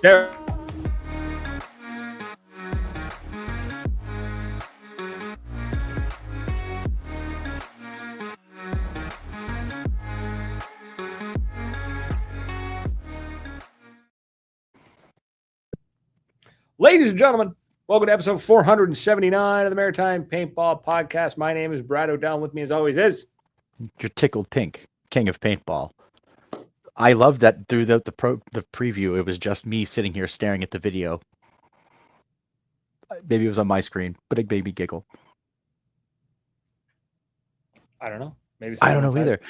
There. Ladies and gentlemen, welcome to episode 479 of the Maritime Paintball Podcast. My name is Brad O'Dell. With me, as always, is You're tickled pink, king of paintball. I love that throughout the preview, it was just me sitting here staring at the video. Maybe it was on my screen, but it made me giggle. I don't know. Maybe I don't know either.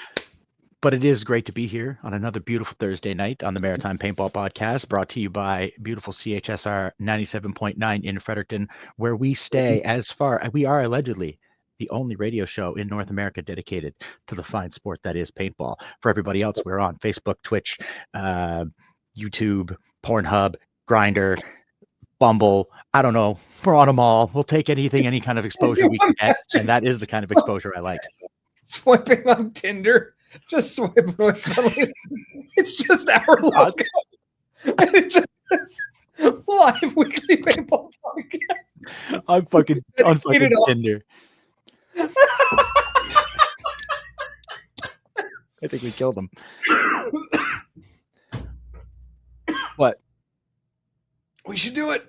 But it is great to be here on another beautiful Thursday night on the Maritime Paintball Podcast, brought to you by beautiful CHSR 97.9 in Fredericton, where we stay we are allegedly the only radio show in North America dedicated to the fine sport that is paintball. For everybody else, we're on Facebook, Twitch, YouTube, Pornhub, Grindr, Bumble. I don't know. We're on them all. We'll take anything, any kind of exposure we can get, and that is the kind of exposure I like. Swiping on Tinder. Just swiping with somebody. It's just our logo. And it just says live weekly paintball podcast. I'm fucking on fucking Tinder. I think we killed him. What? We should do it.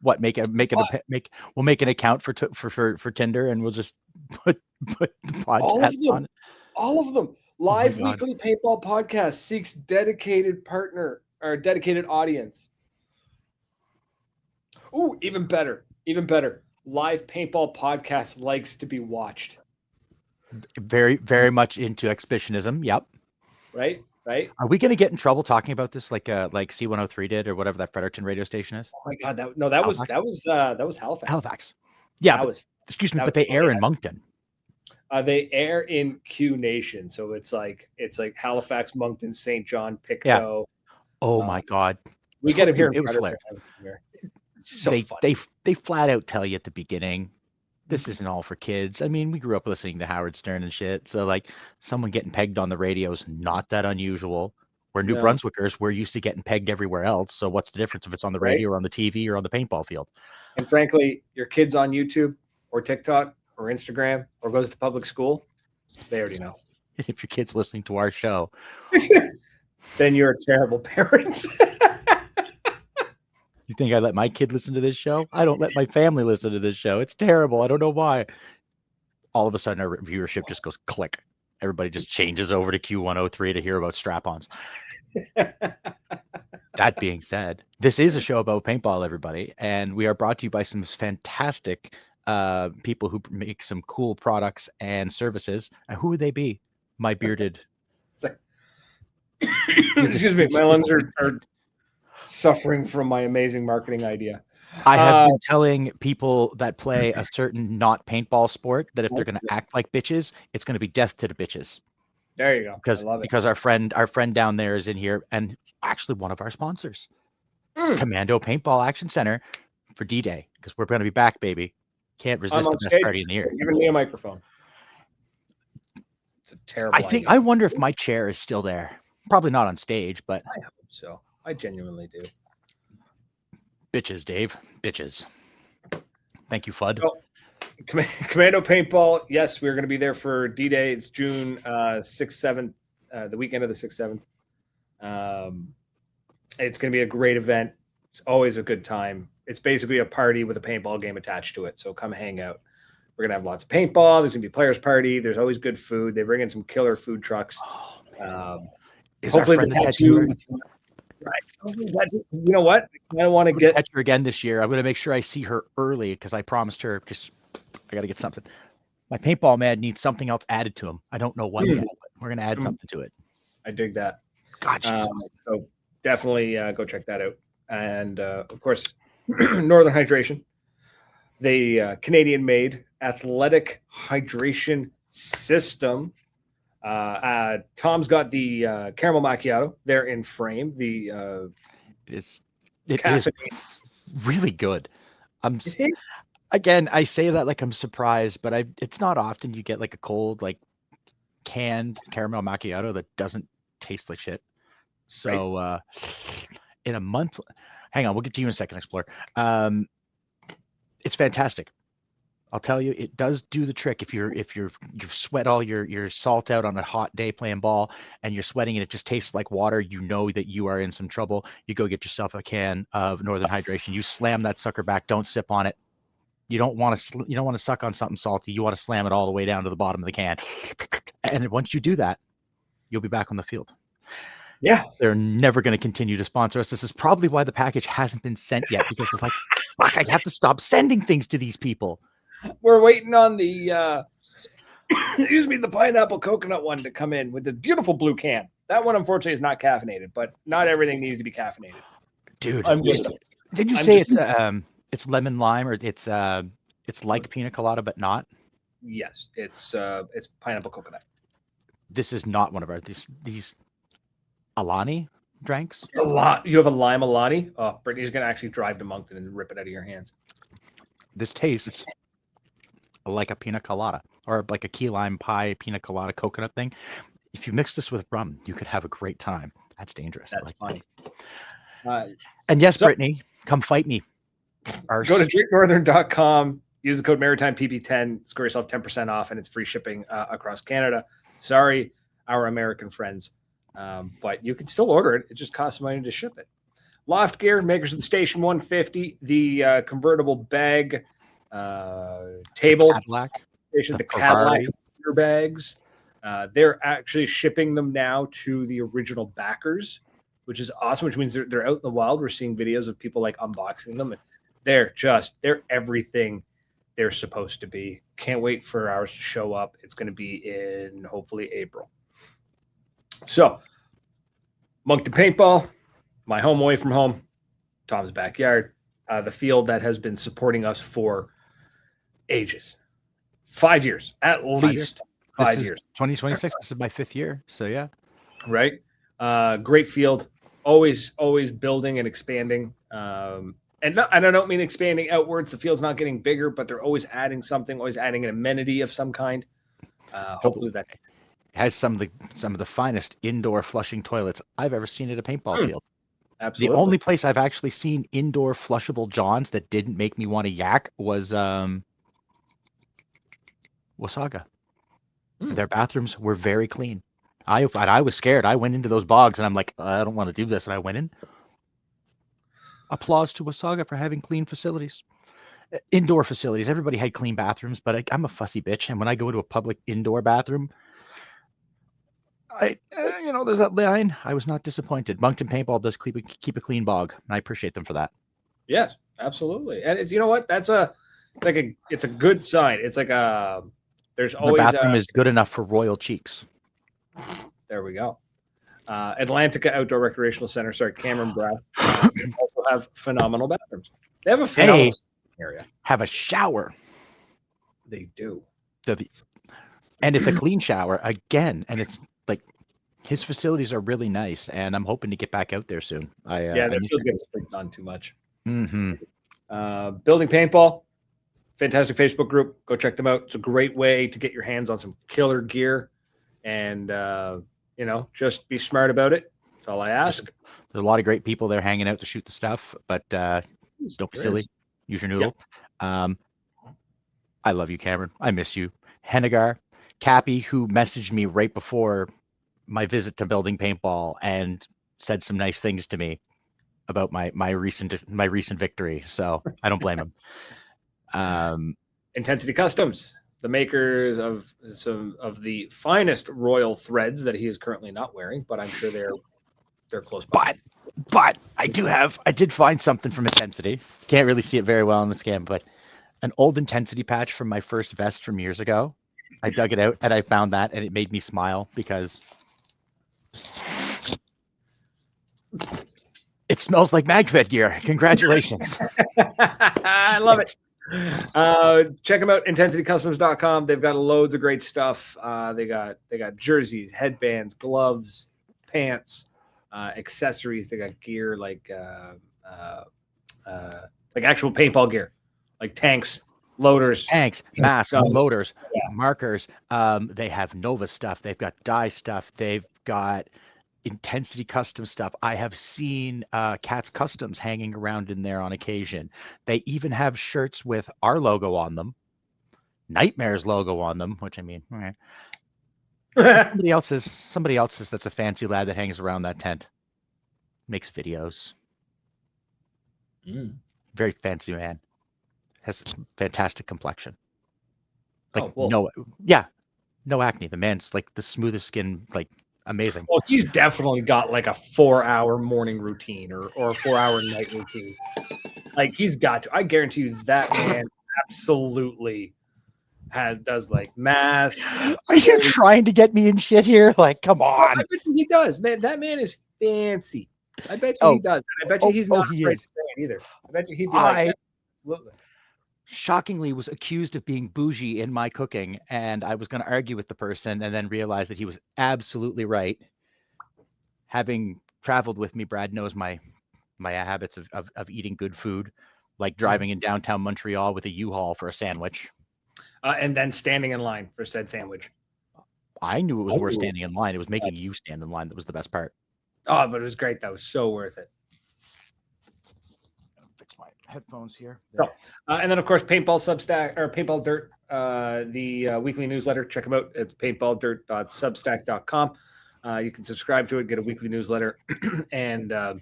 What? We'll make an account for Tinder, and we'll just put the podcast on it. All of them. Live weekly paintball podcast seeks dedicated partner or dedicated audience. Ooh, even better. Live paintball podcast likes to be watched. Very, very much into exhibitionism. Yep. Right. Are we going to get in trouble talking about this like C103 did or whatever that Fredericton radio station is? Oh my God, that was Halifax. Halifax. Yeah, excuse me, but they air in Moncton. They air in Q Nation, so it's like Halifax, Moncton, St. John, Pictou. Yeah. Oh my God, we get them here. It was hilarious. So they flat out tell you at the beginning, this isn't all for kids. I mean, we grew up listening to Howard Stern and shit, so like someone getting pegged on the radio is not that unusual. We're New Brunswickers. We're used to getting pegged everywhere else. So what's the difference if it's on the radio or on the TV or on the paintball field? And frankly, your kids on YouTube or TikTok or Instagram or goes to public school, they already know. If your kid's listening to our show, then you're a terrible parent. You think I let my kid listen to this show? I don't let my family listen to this show. It's terrible. I don't know why. All of a sudden, our viewership just goes click. Everybody just changes over to Q103 to hear about strap-ons. That being said, this is a show about paintball, everybody, and we are brought to you by some fantastic people who make some cool products and services. And who would they be? My bearded. Excuse me, my lungs are suffering from my amazing marketing idea. I have been telling people that play a certain not paintball sport that if they're going to act like bitches, it's going to be death to the bitches. There you go. Because our friend down there is in here, and actually one of our sponsors, Commando Paintball Action Center for D-Day, because we're going to be back, baby. Can't resist the best party in the year. Giving me a microphone. It's a terrible idea. I wonder if my chair is still there. Probably not on stage, but I hope so. I genuinely do. Bitches, Dave. Bitches. Thank you, Fudd. Oh, Commando Paintball. Yes, we're going to be there for D-Day. It's June 6th, 7th, the weekend of the 6th, 7th. It's going to be a great event. It's always a good time. It's basically a party with a paintball game attached to it. So come hang out. We're going to have lots of paintball. There's going to be players' party. There's always good food. They bring in some killer food trucks. Is hopefully our friend the tattoo? Right. You know what? I don't want to catch her again this year. I'm going to make sure I see her early because I promised her because I got to get something. My paintball man needs something else added to him. I don't know what yet, but we're going to add something to it. I dig that. God, so definitely go check that out. And of course, Northern Hydration, the Canadian-made athletic hydration system. Tom's got the caramel macchiato there in frame. It is really good. Again, I say that like I'm surprised, but it's not often you get like a cold, like canned caramel macchiato that doesn't taste like shit. So in a month. Hang on, we'll get to you in a second, Explorer. It's fantastic. I'll tell you, it does do the trick. If you've sweat all your salt out on a hot day playing ball, and you're sweating and it just tastes like water, you know that you are in some trouble. You go get yourself a can of Northern Hydration. You slam that sucker back. Don't sip on it. You don't want to suck on something salty. You want to slam it all the way down to the bottom of the can. And once you do that, you'll be back on the field. Yeah. They're never going to continue to sponsor us. This is probably why the package hasn't been sent yet, because it's like, fuck, I have to stop sending things to these people. We're waiting on the the pineapple coconut one to come in with the beautiful blue can. That one, unfortunately, is not caffeinated, but not everything needs to be caffeinated. Dude, did you say it's lemon lime, or it's like pina colada but not? Yes, it's pineapple coconut. This is not one of our these Alani drinks. You have a lime Alani? Oh, Brittany's gonna actually drive to Moncton and rip it out of your hands. This tastes like a pina colada, or like a key lime pie pina colada coconut thing. If you mix this with rum, you could have a great time. That's dangerous. That's funny. And yes, Brittany, come fight me. Go to drinknorthern.com, use the code Maritime PP10, score yourself 10% off, and it's free shipping across Canada. Sorry, our American friends, but you can still order it. It just costs money to ship it. Loft Gear, makers of the Station 150, the convertible bag table, the Cadillac beer bags. They're actually shipping them now to the original backers, which is awesome, which means they're out in the wild. We're seeing videos of people like unboxing them, and they're everything they're supposed to be. Can't wait for ours to show up. It's going to be in hopefully April. So, Moncton Paintball, my home away from home, Tom's backyard, the field that has been supporting us for ages. 5 years, at least 5 years. 2026, this is my 5th year, so yeah. Right? Great field, always building and expanding. And I don't mean expanding outwards. The field's not getting bigger, but they're always adding something, always adding an amenity of some kind. Hopefully that has some of the finest indoor flushing toilets I've ever seen at a paintball field. Absolutely. The only place I've actually seen indoor flushable johns that didn't make me want to yak was Wasaga. Their bathrooms were very clean. I was scared. I went into those bogs and I'm like, I don't want to do this, and I went in. Applause to Wasaga for having clean facilities. Indoor facilities. Everybody had clean bathrooms, but I'm a fussy bitch, and when I go into a public indoor bathroom, there's that line. I was not disappointed. Moncton Paintball does keep a clean bog, and I appreciate them for that. Yes, absolutely. And it's, you know what? It's a good sign. It's like there's always the bathroom is good enough for royal cheeks. There we go. Atlantica Outdoor Recreational Center. Sorry, Cameron Brown. Also have phenomenal bathrooms. They have a phenomenal area. Have a shower. They do. And it's a clean shower again. And it's like his facilities are really nice. And I'm hoping to get back out there soon. That still gets done too much. Mm-hmm. Building Paintball. Fantastic Facebook group. Go check them out. It's a great way to get your hands on some killer gear. And just be smart about it. That's all I ask. There's a lot of great people there hanging out to shoot the stuff, but don't be silly. Use your noodle. Yep. I love you, Cameron. I miss you. Hennigar, Cappy, who messaged me right before my visit to Building Paintball and said some nice things to me about my recent victory. So I don't blame him. Intensity Customs, the makers of some of the finest royal threads that he is currently not wearing, but I'm sure they're close by. But I did find something from Intensity. Can't really see it very well in the scan, but an old Intensity patch from my first vest from years ago. I dug it out and I found that, and it made me smile because it smells like MagFed gear. Congratulations. I love it. Check them out, intensitycustoms.com. They've got loads of great stuff. They got jerseys, headbands, gloves, pants, accessories. They got gear like actual paintball gear, like tanks, loaders, masks, motors, markers. They have Nova stuff. They've got dye stuff. They've got Intensity Customs stuff. I have seen Cat's Customs hanging around in there on occasion. They even have shirts with our logo on them, Nightmare's logo on them, which I mean, all right. Somebody else's that's a fancy lad that hangs around that tent. Makes videos. Very fancy man. Has fantastic complexion. Like no acne. The man's like the smoothest skin, like amazing. Well, he's definitely got like a 4-hour morning routine or a 4-hour night routine. Like he's got to. I guarantee you that man absolutely does like masks. Are you trying to get me in shit here? Like, come on. I bet you he does, man. That man is fancy. I bet you he does. And I bet you he's not afraid to say it either. I bet you he'd be like, absolutely. Shockingly was accused of being bougie in my cooking, and I was going to argue with the person and then realized that he was absolutely right. Having traveled with me, Brad knows my habits of eating good food, like driving in downtown Montreal with a U-Haul for a sandwich. And then standing in line for said sandwich. I knew it was worth standing in line. It was making you stand in line that was the best part. Oh, but it was great. That was so worth it. Fix my headphones here. So, and then, of course, Paintball Substack or Paintball Dirt, the weekly newsletter. Check them out. It's paintballdirt.substack.com. You can subscribe to it, get a weekly newsletter, and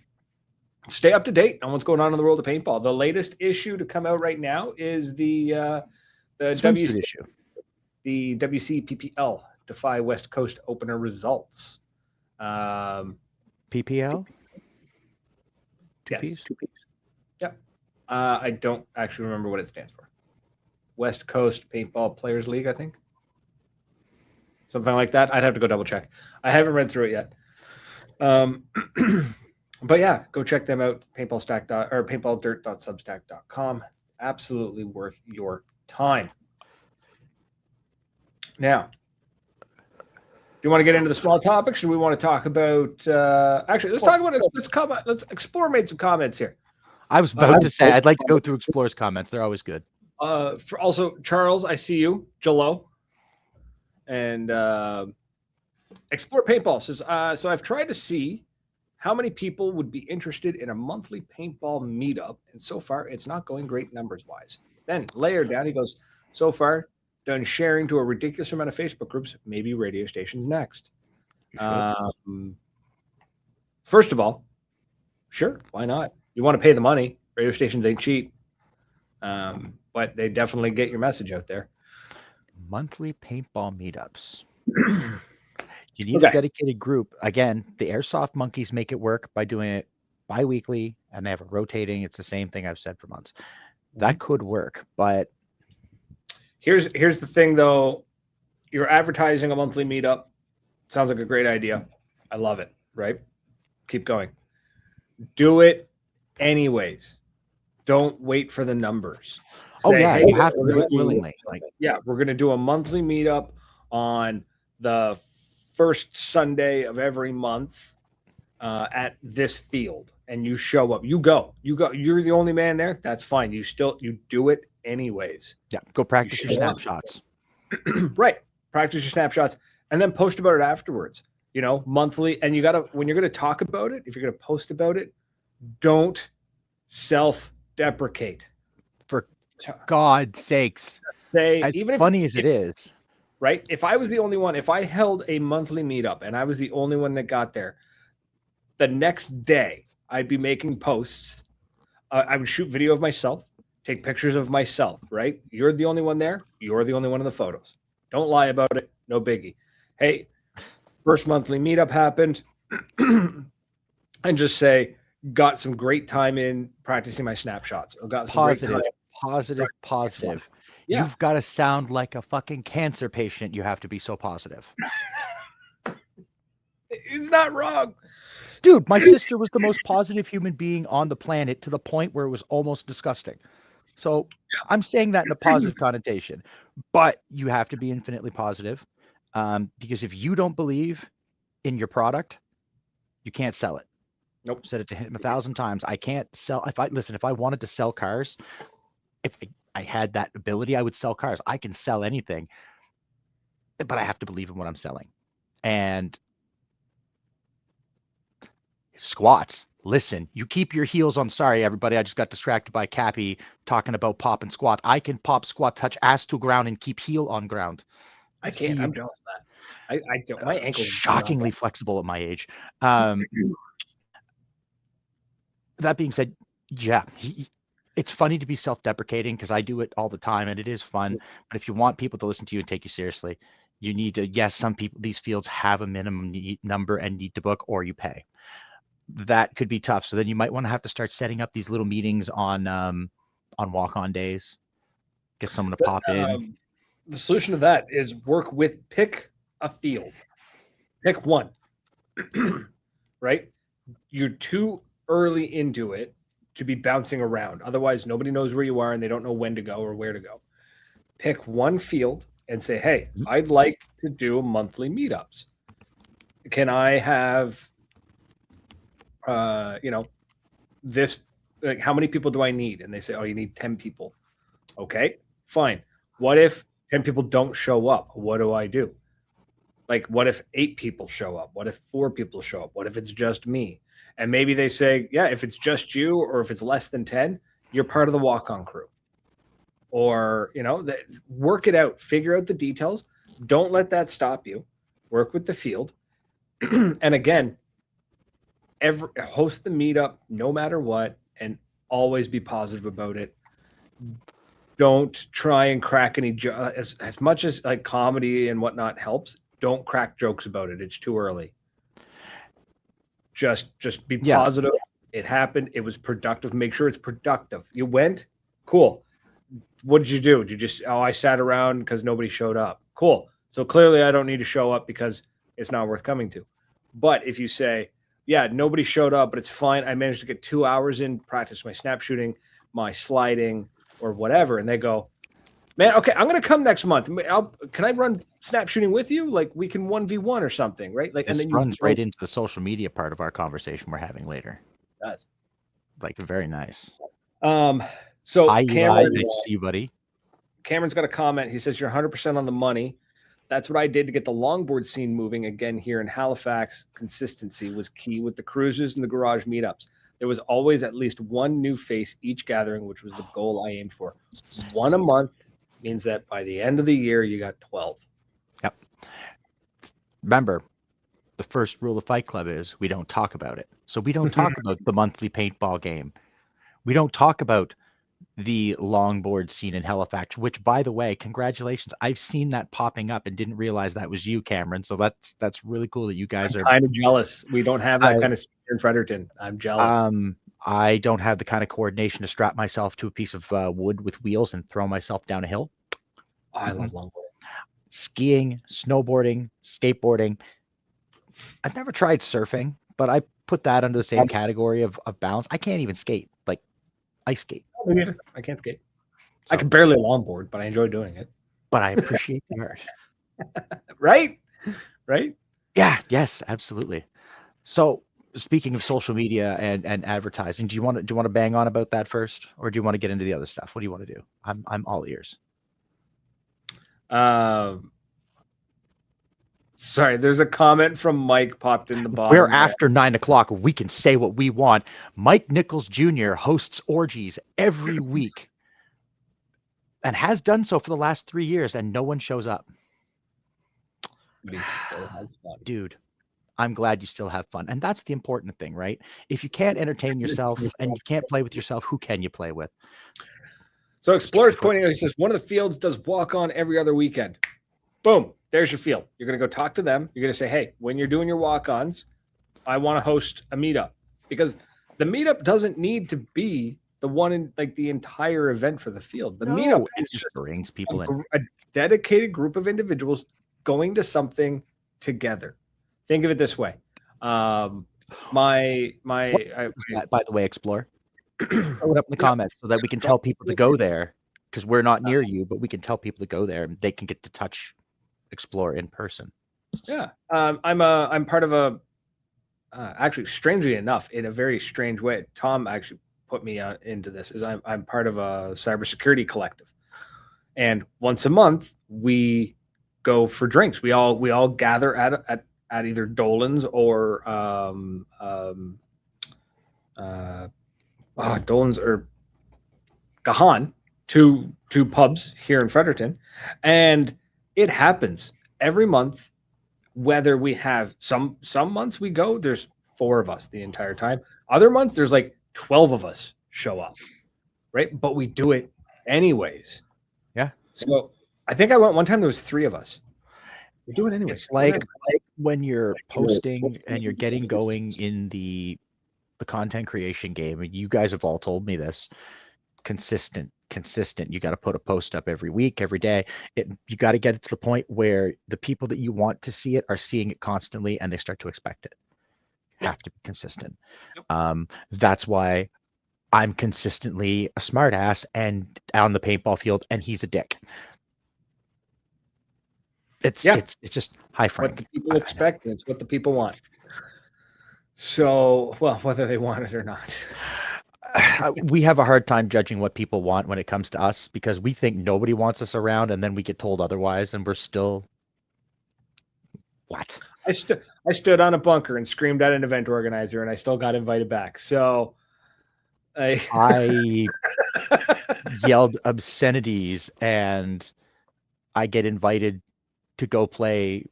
stay up to date on what's going on in the world of paintball. The latest issue to come out right now is the WCPPL Defy West Coast opener results. PPL? Yes. Two P's. Yeah. I don't actually remember what it stands for. West Coast Paintball Players League, I think. Something like that. I'd have to go double check. I haven't read through it yet. But yeah, go check them out. Paintballdirt.substack.com. Absolutely worth your time. Now, do you want to get into the small topics, or do we want to talk about? Actually, let's talk about. Let's explore. Made some comments here. I was about to say I'd like to go through Explorer's comments. They're always good. For also Charles, I see you, Jalo, and Explore Paintball says. So I've tried to see how many people would be interested in a monthly paintball meetup, and so far it's not going great numbers wise. Then layer down, he goes, so far done sharing to a ridiculous amount of Facebook groups, maybe radio stations next. First of all, sure, why not? You want to pay the money. Radio stations ain't cheap. But they definitely get your message out there. Monthly paintball meetups. You need a dedicated group. Again, the Airsoft Monkeys make it work by doing it bi-weekly, and they have a rotating. It's the same thing I've said for months. That could work, but here's the thing, though. You're advertising a monthly meetup. Sounds like a great idea. I love it, right? Keep going. Do it anyways. Don't wait for the numbers. Say, hey, you have to do it willingly. We're going to do a monthly meetup on the first Sunday of every month at this field, and you show up. You go. You're the only man there. That's fine. You do it anyways. Yeah. Go practice your snapshots. Right. Practice your snapshots, and then post about it afterwards. Monthly. And when you're going to talk about it, if you're going to post about it, don't self-deprecate. For God's sakes. Say, as funny as it is. Right? If I was the only one, if I held a monthly meetup and I was the only one that got there, the next day I'd be making posts. I would shoot video of myself, take pictures of myself, right? You're the only one there. You're the only one in the photos. Don't lie about it. No biggie. Hey, first monthly meetup happened. And just say, got some great time in practicing my snapshots. Or got some positive. Yeah. You've got to sound like a fucking cancer patient. You have to be so positive. He's not wrong. Dude, my sister was the most positive human being on the planet, to the point where it was almost disgusting. So I'm saying that in a positive connotation, but you have to be infinitely positive, because if you don't believe in your product, you can't sell it. Nope. I've said it to him 1,000 times. I can't sell. If I wanted to sell cars, if I had that ability, I would sell cars. I can sell anything, but I have to believe in what I'm selling. And Squats. Listen, you keep your heels on. Sorry, everybody. I just got distracted by Cappy talking about pop and squat. I can pop, squat, touch ass to ground, and keep heel on ground. I See can't. you. I'm jealous of that. I don't. My ankles Shockingly flexible at my age. That being said, yeah, it's funny to be self-deprecating because I do it all the time and it is fun. But if you want people to listen to you and take you seriously, you need to. Yes, some people, these fields have a minimum number and need to book, or you pay. That could be tough. So then you might want to have to start setting up these little meetings on walk-on days. Get someone to pop in. The solution to that is pick a field, pick one, right? You're too early into it to be bouncing around. Otherwise, nobody knows where you are and they don't know when to go or where to go. Pick one field and say, hey, I'd like to do monthly meetups. Can I have, this, like, how many people do I need? And they say, oh, you need 10 people. Okay, fine. What if 10 people don't show up? What do I do? Like, what if 8 people show up? What if 4 people show up? What if it's just me? And maybe they say, yeah, if it's just you or if it's less than 10, you're part of the walk-on crew. Or, work it out. Figure out the details. Don't let that stop you. Work with the field. And again, host the meetup no matter what and always be positive about it. Don't try and crack any as much as like comedy and whatnot helps. Don't crack jokes about it. It's too early. Just be positive. It happened. It was productive. Make sure it's productive. You went, cool. What did you do? Did you just, I sat around because nobody showed up. Cool. So clearly I don't need to show up because it's not worth coming to. But if you say, yeah, nobody showed up, but it's fine. I managed to get 2 hours in, practice my snap shooting, my sliding, or whatever. And they go, man, okay, I'm going to come next month. Can I run snap shooting with you? Like we can 1v1 or something, right? Like, This and then runs right into the social media part of our conversation we're having later. It does. Like, very nice. So hi, Cameron, nice to see you, buddy. Cameron's got a comment. He says, you're 100% on the money. That's what I did to get the longboard scene moving again here in Halifax. Consistency was key with the cruises and the garage meetups. There was always at least one new face each gathering, which was the goal I aimed for. One a month means that by the end of the year, you got 12. Yep. Remember, the first rule of Fight Club is we don't talk about it. So we don't talk about the monthly paintball game. We don't talk about the longboard scene in Halifax, which, by the way, congratulations. I've seen that popping up and didn't realize that was you, Cameron. So that's really cool that you guys are kind of jealous. We don't have that kind of scene in Fredericton. I'm jealous. I don't have the kind of coordination to strap myself to a piece of wood with wheels and throw myself down a hill. I love longboarding. Skiing, snowboarding, skateboarding. I've never tried surfing, but I put that under the same category of balance. I can't even skate, like ice skate. I can't skate. So, I can barely longboard, but I enjoy doing it. But I appreciate the art. Right? Yeah, yes, absolutely. So speaking of social media and advertising, do you want to bang on about that first, or do you want to get into the other stuff? What do you want to do? I'm all ears. Sorry, there's a comment from Mike popped in the bottom. We're after 9 o'clock. We can say what we want. Mike Nichols Jr. hosts orgies every week and has done so for the last 3 years, and no one shows up. But he still has fun. Dude, I'm glad you still have fun. And that's the important thing, right? If you can't entertain yourself and you can't play with yourself, who can you play with? So Explorer's pointing out, he says, one of the fields does walk on every other weekend. Boom. There's your field. You're going to go talk to them. You're going to say, hey, when you're doing your walk-ons, I want to host a meetup. Because the meetup doesn't need to be the one in like the entire event for the field. The meetup is just brings people in. A dedicated group of individuals going to something together. Think of it this way. By the way, Explore. Throw it up in the comments so that we can tell people to go there, because we're not near you, but we can tell people to go there and they can get to touch Explore in person. Yeah. I'm part of a actually, strangely enough, in a very strange way, Tom actually put me into this, is I'm part of a cybersecurity collective. And once a month we go for drinks. We all gather at either Dolan's or Dolan's or Gahan, two pubs here in Fredericton, and it happens every month. Whether we have some months we go, there's 4 of us the entire time. Other months there's like 12 of us show up, right? But we do it anyways. Yeah. So I think I went one time. There was 3 of us. We do it anyway. It's like when you're posting and you're getting going in the content creation game, and you guys have all told me this, consistent. You got to put a post up every week, every day. You got to get it to the point where the people that you want to see it are seeing it constantly, and they start to expect it. You have to be consistent. That's why I'm consistently a smartass and on the paintball field, and he's a dick. It's just hi, Frank. What the people expect, and it's what the people want. So, well, whether they want it or not. We have a hard time judging what people want when it comes to us, because we think nobody wants us around, and then we get told otherwise, and we're still what? I stood on a bunker and screamed at an event organizer, and I still got invited back. So I yelled obscenities, and I get invited to go play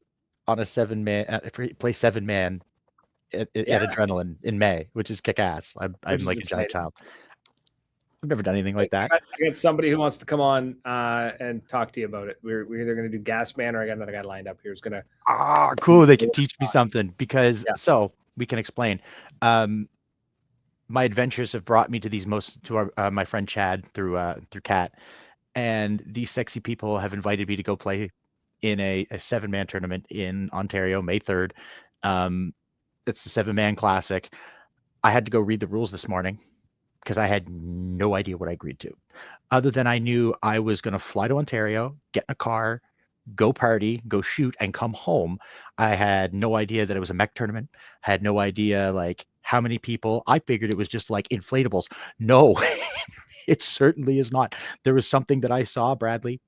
on a 7-man, play 7-man at Adrenaline in May, which is kick ass. I'm like a giant child. I've never done anything like that. I got somebody who wants to come on and talk to you about it. We're either going to do Gas Man, or I got another guy lined up here who's going to. Cool. They can teach me something, because so we can explain. My adventures have brought me to these my friend Chad through Cat, and these sexy people have invited me to go play in a 7-man tournament in Ontario, May 3rd. It's the 7-man classic. I had to go read the rules this morning because I had no idea what I agreed to, other than I knew I was going to fly to Ontario, get in a car, go party, go shoot, and come home. I had no idea that it was a mech tournament. I had no idea like how many people. I figured it was just like inflatables. No, it certainly is not. There was something that I saw, Bradley,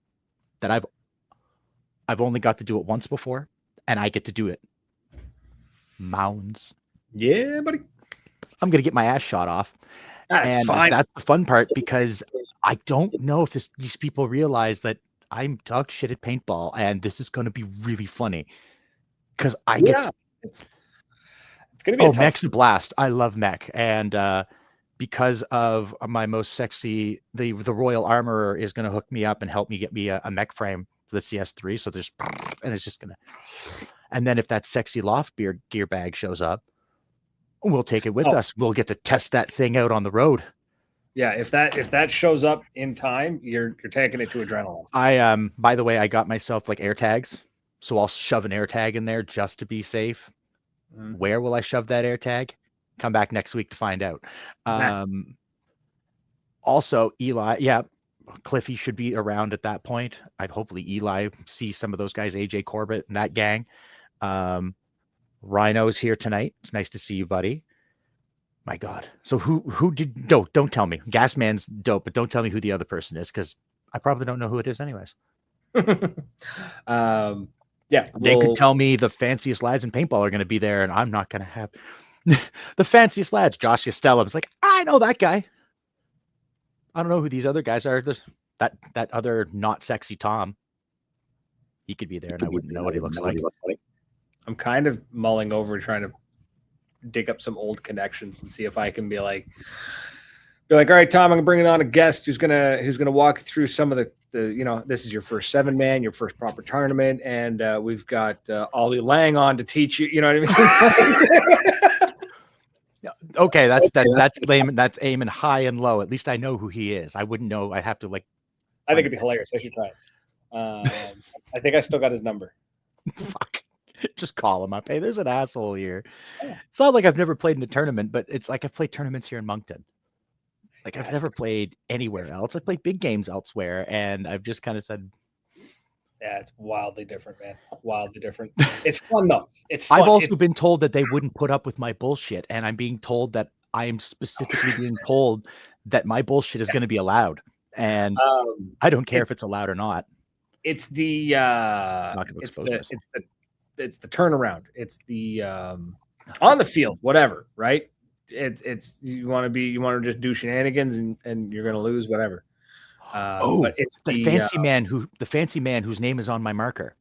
that I've only got to do it once before, and I get to do it. Mounds. Yeah, buddy. I'm gonna get my ass shot off. That's fine. That's the fun part, because I don't know if these people realize that I'm dog shit at paintball, and this is going to be really funny because I get. It's going to be mech's a blast. I love mech, and because of my most sexy, the Royal Armorer is going to hook me up and help me get me a mech frame for the CS3. So there's, and it's just gonna. And then if that sexy loft gear bag shows up, we'll take it with us. We'll get to test that thing out on the road. Yeah, if that shows up in time, you're taking it to Adrenaline. I by the way, I got myself like air tags, so I'll shove an air tag in there just to be safe. Mm-hmm. Where will I shove that air tag? Come back next week to find out. Also, Eli, Cliffy should be around at that point. I'd hopefully Eli see some of those guys, AJ Corbett and that gang. Rhino's here tonight. It's nice to see you, buddy. My God. So who did? No, don't tell me. Gasman's dope, but don't tell me who the other person is, because I probably don't know who it is anyways. They could tell me the fanciest lads in paintball are going to be there, and I'm not going to have the fanciest lads. Josh Estella. It's like, I know that guy. I don't know who these other guys are. There's that other not sexy Tom. He could be there, and I wouldn't know what he looks like. I'm kind of mulling over trying to dig up some old connections and see if I can be like, all right, Tom, I'm bringing on a guest who's gonna walk through some of the this is your first 7-man, your first proper tournament, and we've got Ollie Lang on to teach you. You know what I mean? Okay, that's aiming high and low. At least I know who he is. I wouldn't know. I'd have to like. I think it'd be hilarious. I should try it. I think I still got his number. Fuck. Just call him up. Hey, there's an asshole here. Yeah. It's not like I've never played in a tournament, but it's like I've played tournaments here in Moncton. Like I've never played anywhere else. I played big games elsewhere, and I've just kind of said, "Yeah, it's wildly different, man. Wildly different. It's fun though. It's fun. I've also been told that they wouldn't put up with my bullshit, and I'm being told that I am specifically being told that my bullshit is going to be allowed, and I don't care if it's allowed or not. It's the it's the turnaround. It's the on the field, whatever, right? it's you want to just do shenanigans and you're gonna lose, whatever. But it's the fancy man whose name is on my marker.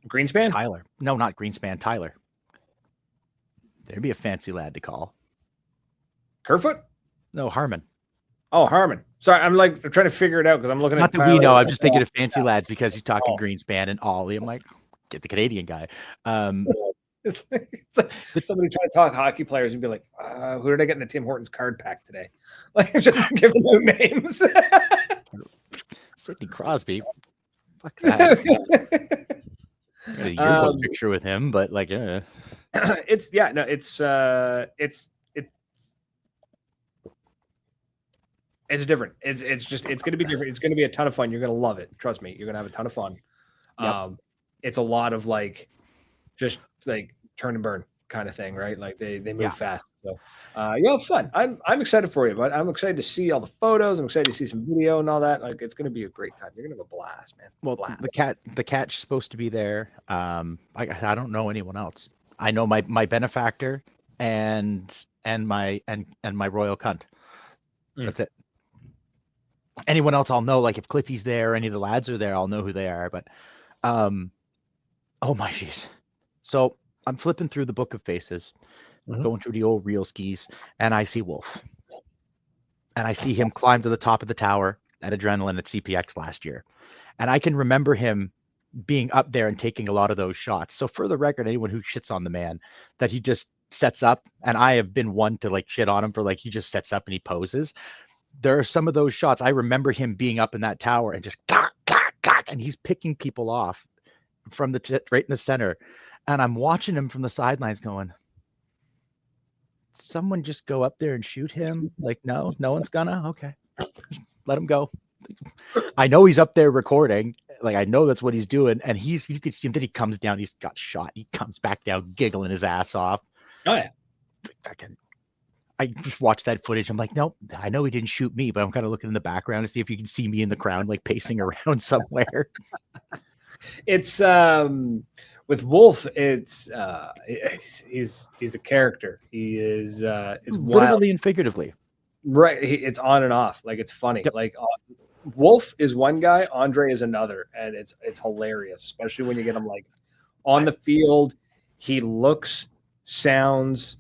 Greenspan? Tyler. No, not Greenspan. Tyler. There'd be a fancy lad to call. Kerfoot? No, Harmon. Oh, Harmon. Sorry, I'm trying to figure it out because I'm looking Not at that Tyler. we know. I'm just thinking of fancy lads because he's talking Oh. Greenspan and Ollie. I'm like, get the Canadian guy. It's like somebody trying to talk hockey players and be like, who did I get in the Tim Hortons card pack today? Like, just giving them names. Sidney Crosby. Fuck that. I got a yearbook picture with him, but like, it's different. It's going to be different. It's going to be a ton of fun. You're going to love it. Trust me. You're going to have a ton of fun. Yep. It's a lot of just turn and burn kind of thing, right? Like they move fast. So you'll have fun. I'm excited for you, but I'm excited to see all the photos. I'm excited to see some video and all that. Like, it's going to be a great time. You're going to have a blast, man. Well, blast. the cat's supposed to be there. I don't know anyone else. I know my benefactor and my royal cunt. That's it. Anyone else I'll know, like if Cliffy's there, any of the lads are there, I'll know who they are. But oh my jeez. So I'm flipping through the book of faces, going through the old reel skis, and I see Wolf. And I see him climb to the top of the tower at Adrenaline at CPX last year. And I can remember him being up there and taking a lot of those shots. So for the record, anyone who shits on the man, that he just sets up, and I have been one to shit on him for he just sets up and he poses. There are some of those shots. I remember him being up in that tower and just and he's picking people off from right in the center. And I'm watching him from the sidelines going, someone just go up there and shoot him? No one's gonna? Okay. Let him go. I know he's up there recording. I know that's what he's doing. And you can see him, then he comes down, he's got shot. He comes back down giggling his ass off. Oh yeah. I just watched that footage. I'm like, nope, I know he didn't shoot me, but I'm kind of looking in the background to see if you can see me in the crowd, pacing around somewhere. It's with Wolf, it's he's a character. He is literally and figuratively. Right. It's on and off. It's funny. Yep. Wolf is one guy, Andre is another, and it's hilarious, especially when you get him on the field. He looks, sounds,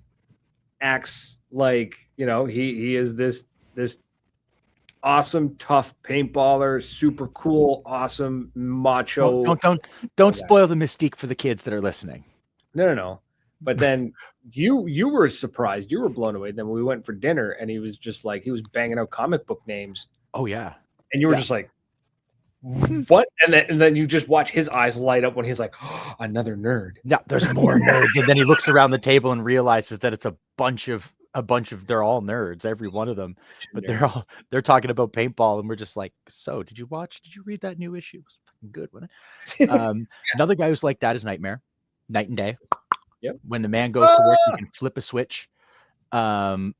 acts he is this awesome, tough paintballer, super cool, awesome, macho. Don't spoil the mystique for the kids that are listening. No. But then you were surprised, you were blown away. Then we went for dinner, and he was just he was banging out comic book names. Oh yeah, and you were just like, what? And then you just watch his eyes light up when he's like, oh, another nerd. Yeah, there's more nerds, and then he looks around the table and realizes that it's a bunch of they're all nerds, every one of them, but they're talking about paintball, and we're just like, so did you read that new issue? It was fucking good, wasn't it? Another guy who's like that is Nightmare, Night and Day. Yep. When the man goes to work, he can flip a switch. We are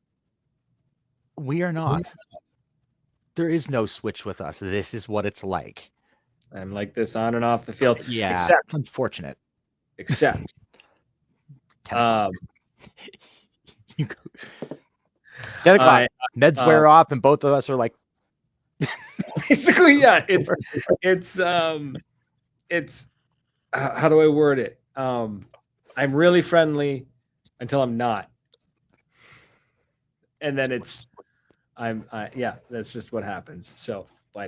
not. There is no switch with us. This is what it's like. I'm like this on and off the field. Yeah, except, it's unfortunate. Except 10 o'clock. Meds wear off, and both of us are like. Basically, yeah. It's how do I word it? I'm really friendly until I'm not, and then yeah, that's just what happens. So, but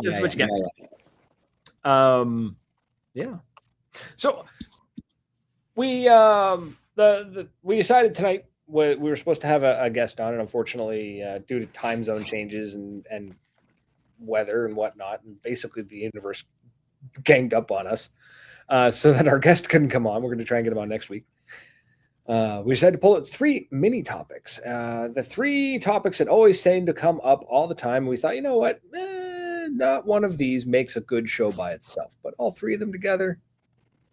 this is what you get. Yeah. So we we decided tonight we were supposed to have a guest on, and unfortunately, due to time zone changes and weather and whatnot, and basically the universe ganged up on us, so that our guest couldn't come on. We're going to try and get him on next week. We decided to pull out 3 mini topics. The 3 topics that always seem to come up all the time. We thought, you know what? Not one of these makes a good show by itself, but all 3 of them together,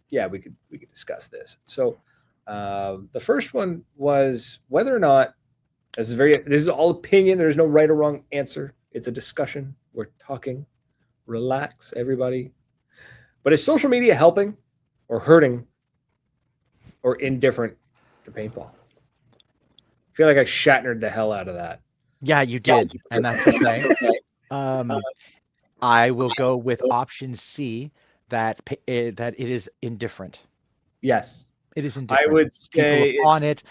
yeah, we could discuss this. So the first one was whether or not this is all opinion. There's no right or wrong answer. It's a discussion. We're talking. Relax, everybody. But is social media helping or hurting or indifferent to paintball? feel like I Shatnered the hell out of that. Yeah, you did, and that's okay. I will go with option C, that that it is indifferent. Yes, It is I indifferent. would People say upon it's it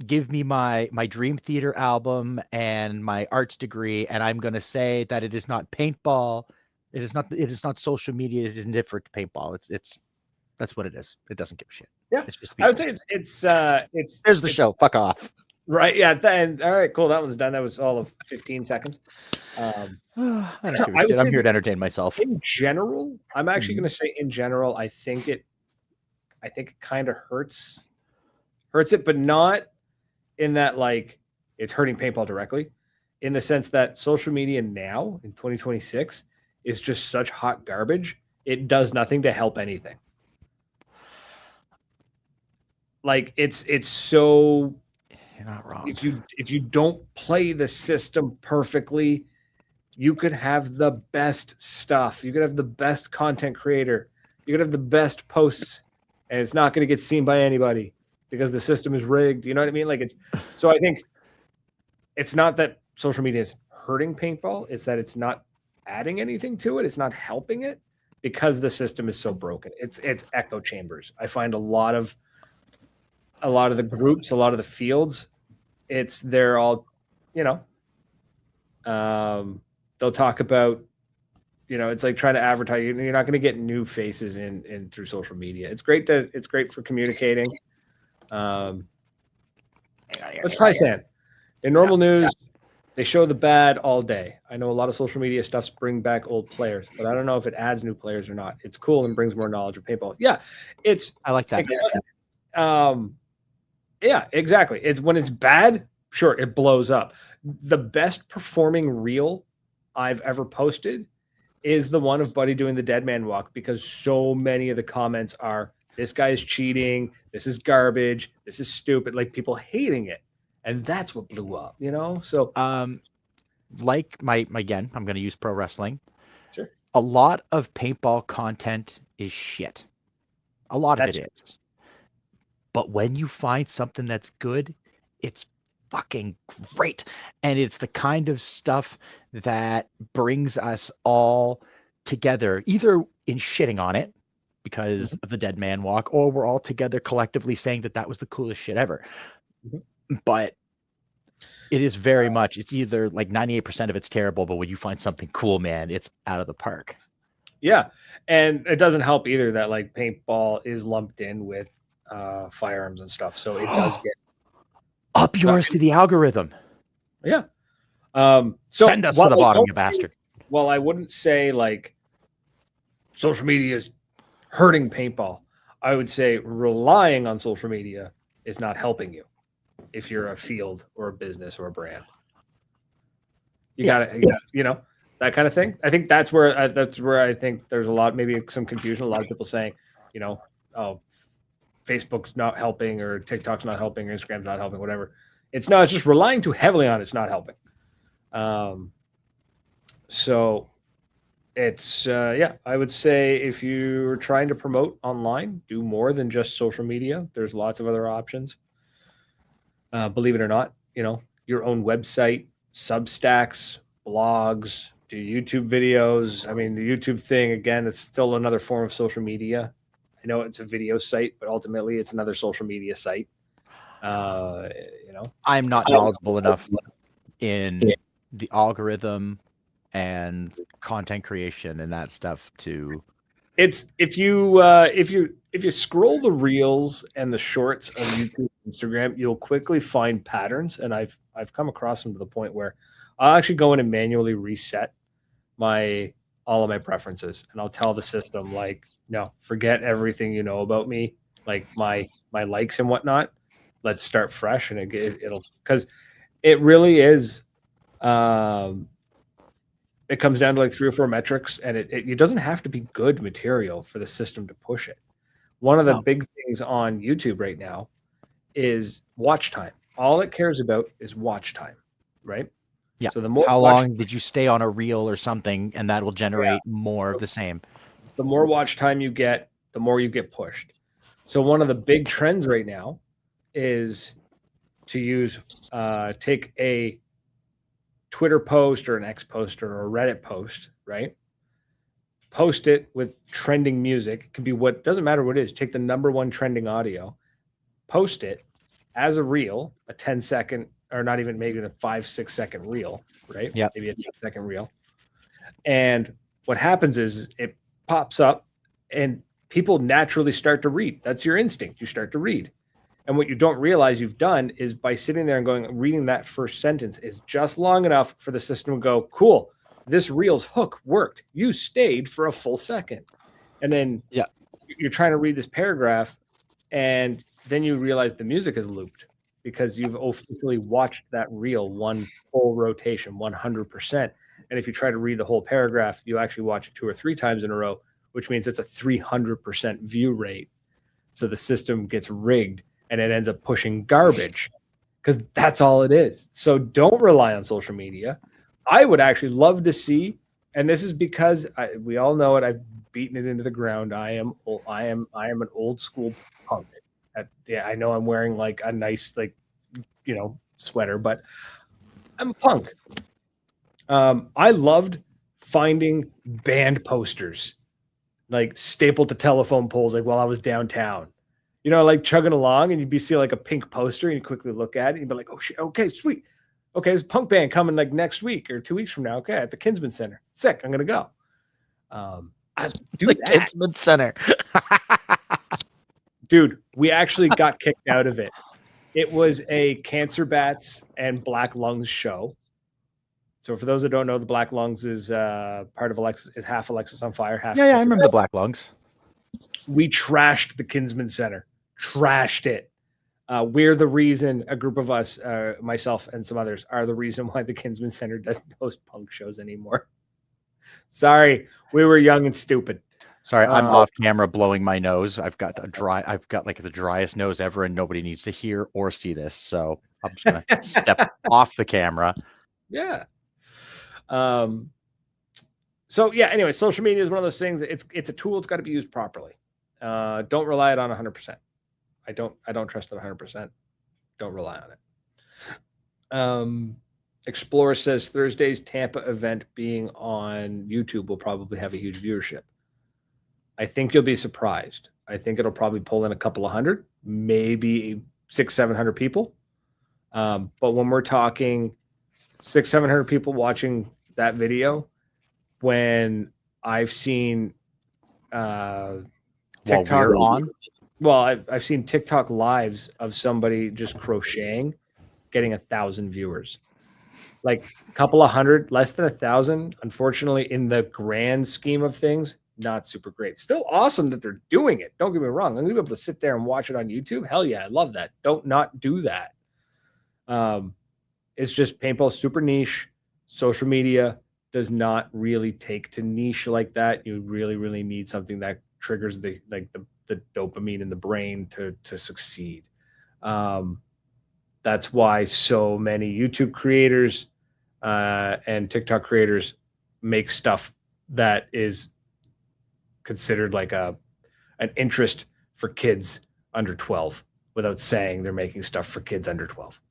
give me my dream theater album and my arts degree, and I'm going to say that it is not paintball. It is not. It is not social media. It is indifferent to paintball. It's that's what it is. It doesn't give a shit. yeah. It's just I would people. say it's There's the show. Fuck off. right. Yeah. Then all right, cool. That one's done. That was all of 15 seconds. I don't give a I would shit. I'm say here that to entertain myself. in general, I'm actually Mhm. going to say in general, I think it kind of hurts it, but not in that like it's hurting paintball directly, in the sense that social media now in 2026 is just such hot garbage. It does nothing to help anything. Like it's so, You're not wrong. if you don't play the system perfectly, you could have the best stuff. You could have the best content creator. You could have the best posts, and it's not going to get seen by anybody because the system is rigged. You know what I mean? Like it's so. I think it's not that social media is hurting paintball; it's that it's not adding anything to it. It's not helping it because the system is so broken. It's echo chambers. I find a lot of the groups, a lot of the fields, they're all, you know, they'll talk about, it's like trying to advertise. You're not going to get new faces in through social media. It's great for communicating. Let's try saying in normal news, they show the bad all day. I know a lot of social media stuffs bring back old players, but I don't know if it adds new players or not. It's cool and brings more knowledge of paintball. Yeah, I like that. Yeah, exactly. It's when it's bad, sure, it blows up. The best performing reel I've ever posted is the one of Buddy doing the dead man walk, because so many of the comments are, this guy is cheating, this is garbage, this is stupid, like people hating it. And that's what blew up, So like again, I'm going to use pro wrestling. sure. A lot of paintball content is shit. A lot of it is. But when you find something that's good, it's fucking great. And it's the kind of stuff that brings us all together, either in shitting on it because of the dead man walk, or we're all together collectively saying that was the coolest shit ever. But it is very much, it's either like 98% of it's terrible, but when you find something cool, man, it's out of the park. Yeah. And it doesn't help either that like paintball is lumped in with firearms and stuff. So it does get up yours to the algorithm. Yeah. So send us to the bottom, you bastard. Well, I wouldn't say like social media is hurting paintball. I would say relying on social media is not helping you if you're a field or a business or a brand. You got to, that kind of thing. I think that's where I think there's a lot, maybe some confusion. A lot of people saying, oh, Facebook's not helping, or TikTok's not helping, or Instagram's not helping, whatever. It's just relying too heavily on it's not helping. So it's I would say if you're trying to promote online, do more than just social media. There's lots of other options. Believe it or not, your own website, Substacks, blogs, do YouTube videos. I mean, the YouTube thing, again, it's still another form of social media. I know it's a video site, but ultimately it's another social media site. I'm not knowledgeable enough in the algorithm and content creation and that stuff to. It's if you scroll the reels and the shorts of YouTube, Instagram, you'll quickly find patterns, and I've come across them to the point where I'll actually go in and manually reset all of my preferences, and I'll tell the system like, no, forget everything you know about me, like my likes and whatnot. Let's start fresh, and it'll, because it really is. It comes down to like 3 or 4 metrics, and it doesn't have to be good material for the system to push it. One of the big things on YouTube right now is watch time. All it cares about is watch time, right? Yeah. So the more how long did you stay on a reel or something, and that will generate more of the same. The more watch time you get, the more you get pushed. So one of the big trends right now is to use, take a Twitter post or an X post or a Reddit post, right? Post it with trending music. It can be what doesn't matter what it is. Take the number one trending audio, post it as a reel, a 10-second, or not even maybe a 5-6 second reel, right? Yep. Maybe a 10-second reel. And what happens is it pops up and people naturally start to read. That's your instinct. You start to read. And what you don't realize you've done is by sitting there and reading that first sentence is just long enough for the system to go, cool, this reel's hook worked. You stayed for a full second. And then you're trying to read this paragraph, and then you realize the music is looped because you've officially watched that reel one full rotation, 100%. And if you try to read the whole paragraph, you actually watch it 2 or 3 times in a row, which means it's a 300% view rate. So the system gets rigged and it ends up pushing garbage because that's all it is. So don't rely on social media. I would actually love to see, and this is because we all know it. I've beaten it into the ground. I am an old school punk. I know I'm wearing like a nice sweater, but I'm a punk. I loved finding band posters like stapled to telephone poles, like while I was downtown. Like chugging along, and you'd see like a pink poster, and you quickly look at it, and you'd be like, "Oh shit, okay, sweet, okay, there's a punk band coming like next week or 2 weeks from now. Okay, at the Kinsman Center, sick. I'm gonna go." I do the that. Kinsman Center. Dude, we actually got kicked out of it. It was a Cancer Bats and Black Lungs show. So for those that don't know, the Black Lungs is part of Alexis, is half Alexis on Fire, half. Yeah, I remember the Black Lungs. We trashed the Kinsman Center, trashed it. We're the reason, a group of us, myself and some others, are the reason why the Kinsman Center doesn't host punk shows anymore. Sorry, we were young and stupid. Sorry, I'm off camera blowing my nose. I've got like the driest nose ever, and nobody needs to hear or see this. So I'm just gonna step off the camera. Yeah. So yeah, anyway, social media is one of those things. It's a tool. It's got to be used properly. Don't rely on 100%. I don't trust it 100%. Don't rely on it. Explorer says Thursday's Tampa event being on YouTube will probably have a huge viewership. I think you'll be surprised. I think it'll probably pull in a couple of hundred, maybe 600-700 people. But when we're talking 600-700 people watching that video, when I've seen TikTok I've seen TikTok lives of somebody just crocheting getting 1,000 viewers. Like a couple of hundred, less than 1,000. Unfortunately, in the grand scheme of things, not super great. Still awesome that they're doing it. Don't get me wrong. I'm gonna be able to sit there and watch it on YouTube. Hell yeah, I love that. Don't not do that. It's just paintball super niche. Social media does not really take to niche like that. You really, really need something that triggers the dopamine in the brain to succeed. That's why so many YouTube creators and TikTok creators make stuff that is considered like an interest for kids under 12 without saying they're making stuff for kids under 12.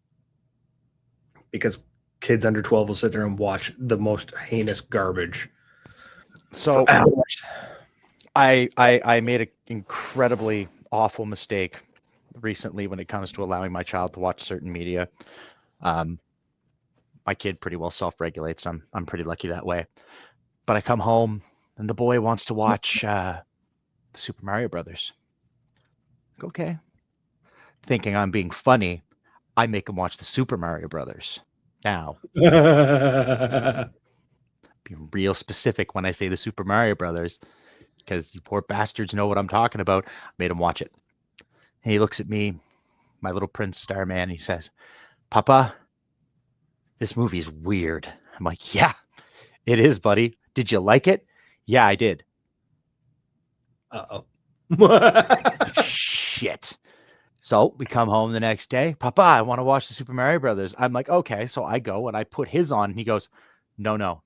Because kids under 12 will sit there and watch the most heinous garbage. So I made an incredibly awful mistake recently when it comes to allowing my child to watch certain media. My kid pretty well self-regulates. I'm pretty lucky that way. But I come home and the boy wants to watch the Super Mario Brothers. Okay. Thinking I'm being funny, I make him watch the Super Mario Brothers. Now, be real specific when I say the Super Mario Brothers, because you poor bastards know what I'm talking about. I made him watch it. And he looks at me, my little Prince Starman, he says, "Papa, this movie's weird." I'm like, "Yeah, it is, buddy. Did you like it?" "Yeah, I did." Uh-oh. Shit. So we come home the next day. "Papa, I want to watch the Super Mario Brothers." I'm like, "Okay." So I go and I put his on, and he goes, No.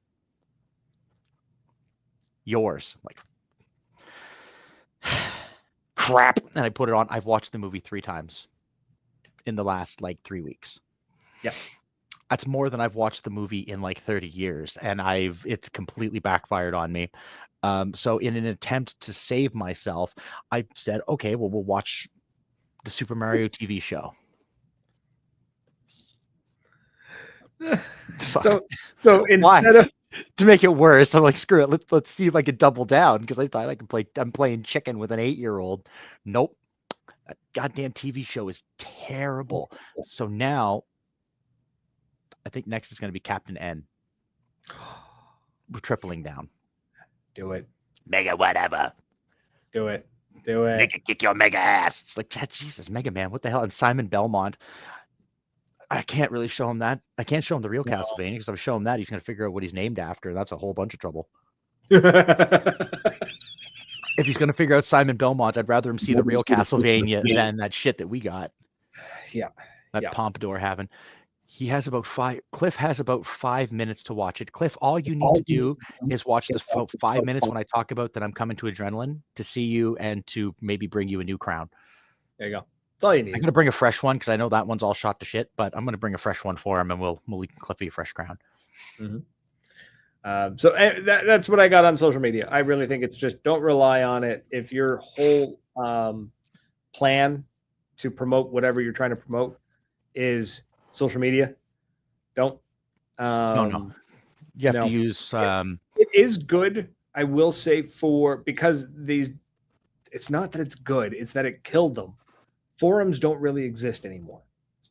Yours. I'm like, crap. And I put it on. I've watched the movie 3 times. in the last like 3 weeks. Yeah. That's more than I've watched the movie in like 30 years, and it's completely backfired on me. So in an attempt to save myself, I said, okay, well, we'll watch the Super Mario TV show. So instead of to make it worse, I'm like, screw it. Let's see if I could double down, because I thought I'm playing chicken with an 8-year-old. Nope. That goddamn TV show is terrible. So now I think next is going to be Captain N. We're tripling down. do it. Mega whatever. Do it. Do it. Mega kick your mega ass. It's like, Jesus, Mega Man, what the hell? And Simon Belmont. I can't really show him that. I can't show him the real Castlevania, because if I show him that, he's going to figure out what he's named after. That's a whole bunch of trouble. If he's going to figure out Simon Belmont, I'd rather him see the real Castlevania than that shit that we got. Yeah. That Pompadour having. Cliff has about 5 minutes to watch it. Cliff, all you need to do is watch the 5 minutes when I talk about that I'm coming to Adrenaline to see you and to maybe bring you a new crown. There you go. That's all you need. I'm going to bring a fresh one, because I know that one's all shot to shit, but I'm going to bring a fresh one for him, and we'll leave Cliffy a fresh crown. Mm-hmm. So that's what I got on social media. I really think it's just, don't rely on it. If your whole plan to promote whatever you're trying to promote is social media, don't. No. You have to use. It is good, I will say, because it's not that it's good, it's that it killed them. Forums don't really exist anymore.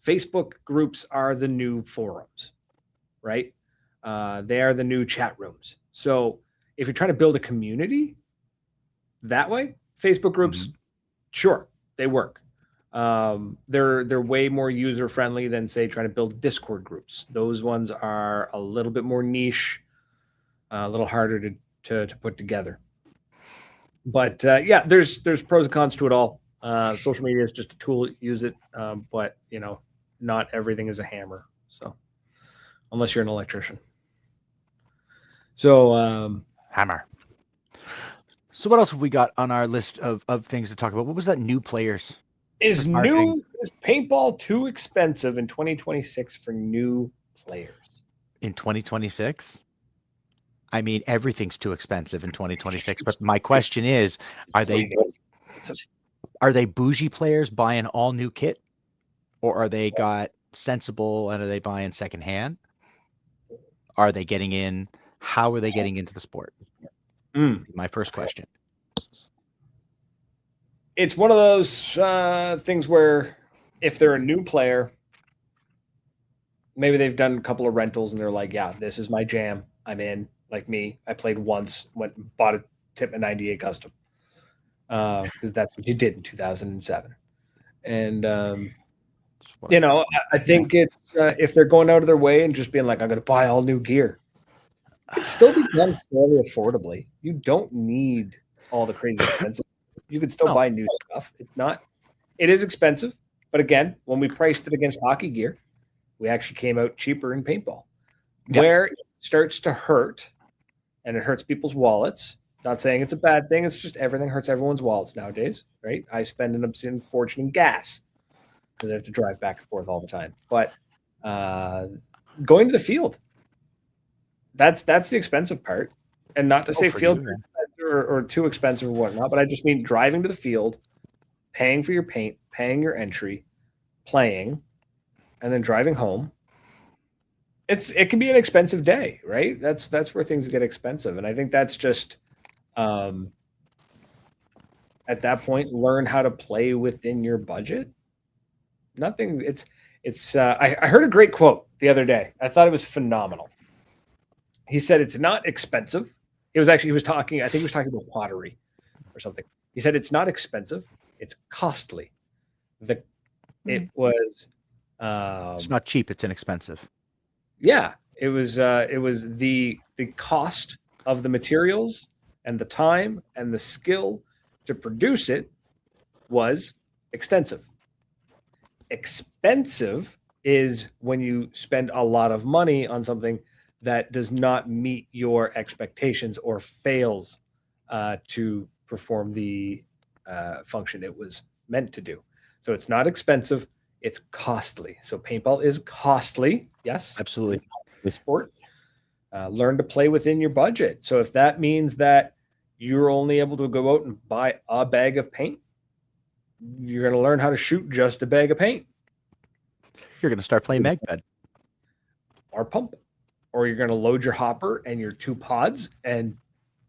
Facebook groups are the new forums, right? They are the new chat rooms. So if you're trying to build a community that way, Facebook groups, sure, they work. They're way more user friendly than, say, trying to build Discord groups. Those ones are a little bit more niche, a little harder to put together. But there's pros and cons to it all. Social media is just a tool. Use it, but not everything is a hammer. So unless you're an electrician. So hammer. So what else have we got on our list of things to talk about? What was that? New players. Is paintball too expensive in 2026 for new players? In 2026? I mean, everything's too expensive in 2026. But my question is, are they bougie players buying all new kit, or are they got sensible and are they buying secondhand? Are they getting in? How are they getting into the sport? My first question. It's one of those things where if they're a new player, maybe they've done a couple of rentals and they're like, yeah, this is my jam. I'm in. Like me, I played once, went and bought a Ntensity 98 custom, because that's what you did in 2007. And I think it's if they're going out of their way and just being like, I'm going to buy all new gear, it can still be done fairly affordably. You don't need all the crazy expensive. You could still buy new stuff. It is expensive, but again, when we priced it against hockey gear, we actually came out cheaper in paintball. Where it starts to hurt, and it hurts people's wallets. Not saying it's a bad thing. It's just everything hurts everyone's wallets nowadays, right? I spend an obscene fortune in gas because I have to drive back and forth all the time. But going to the field, that's the expensive part. And not to say field or too expensive or whatnot, but I just mean driving to the field, paying for your paint, paying your entry, playing, and then driving home. It can be an expensive day, right? That's where things get expensive. And I think that's just at that point, learn how to play within your budget. Nothing. I heard a great quote the other day. I thought it was phenomenal. He said it's not expensive. He was talking, I think he was talking about pottery or something. He said it's not expensive, it's costly. It was it's not cheap, it's inexpensive. Yeah, it was the cost of the materials and the time and the skill to produce it was extensive. Expensive is when you spend a lot of money on something that does not meet your expectations or fails to perform the function it was meant to do. So it's not expensive, it's costly. So paintball is costly. Yes, Absolutely. the sport. Learn to play within your budget. So if that means that you're only able to go out and buy a bag of paint, you're going to learn how to shoot just a bag of paint. You're going to start playing Megbed. Or pump. Or you're going to load your hopper and your 2 pods, and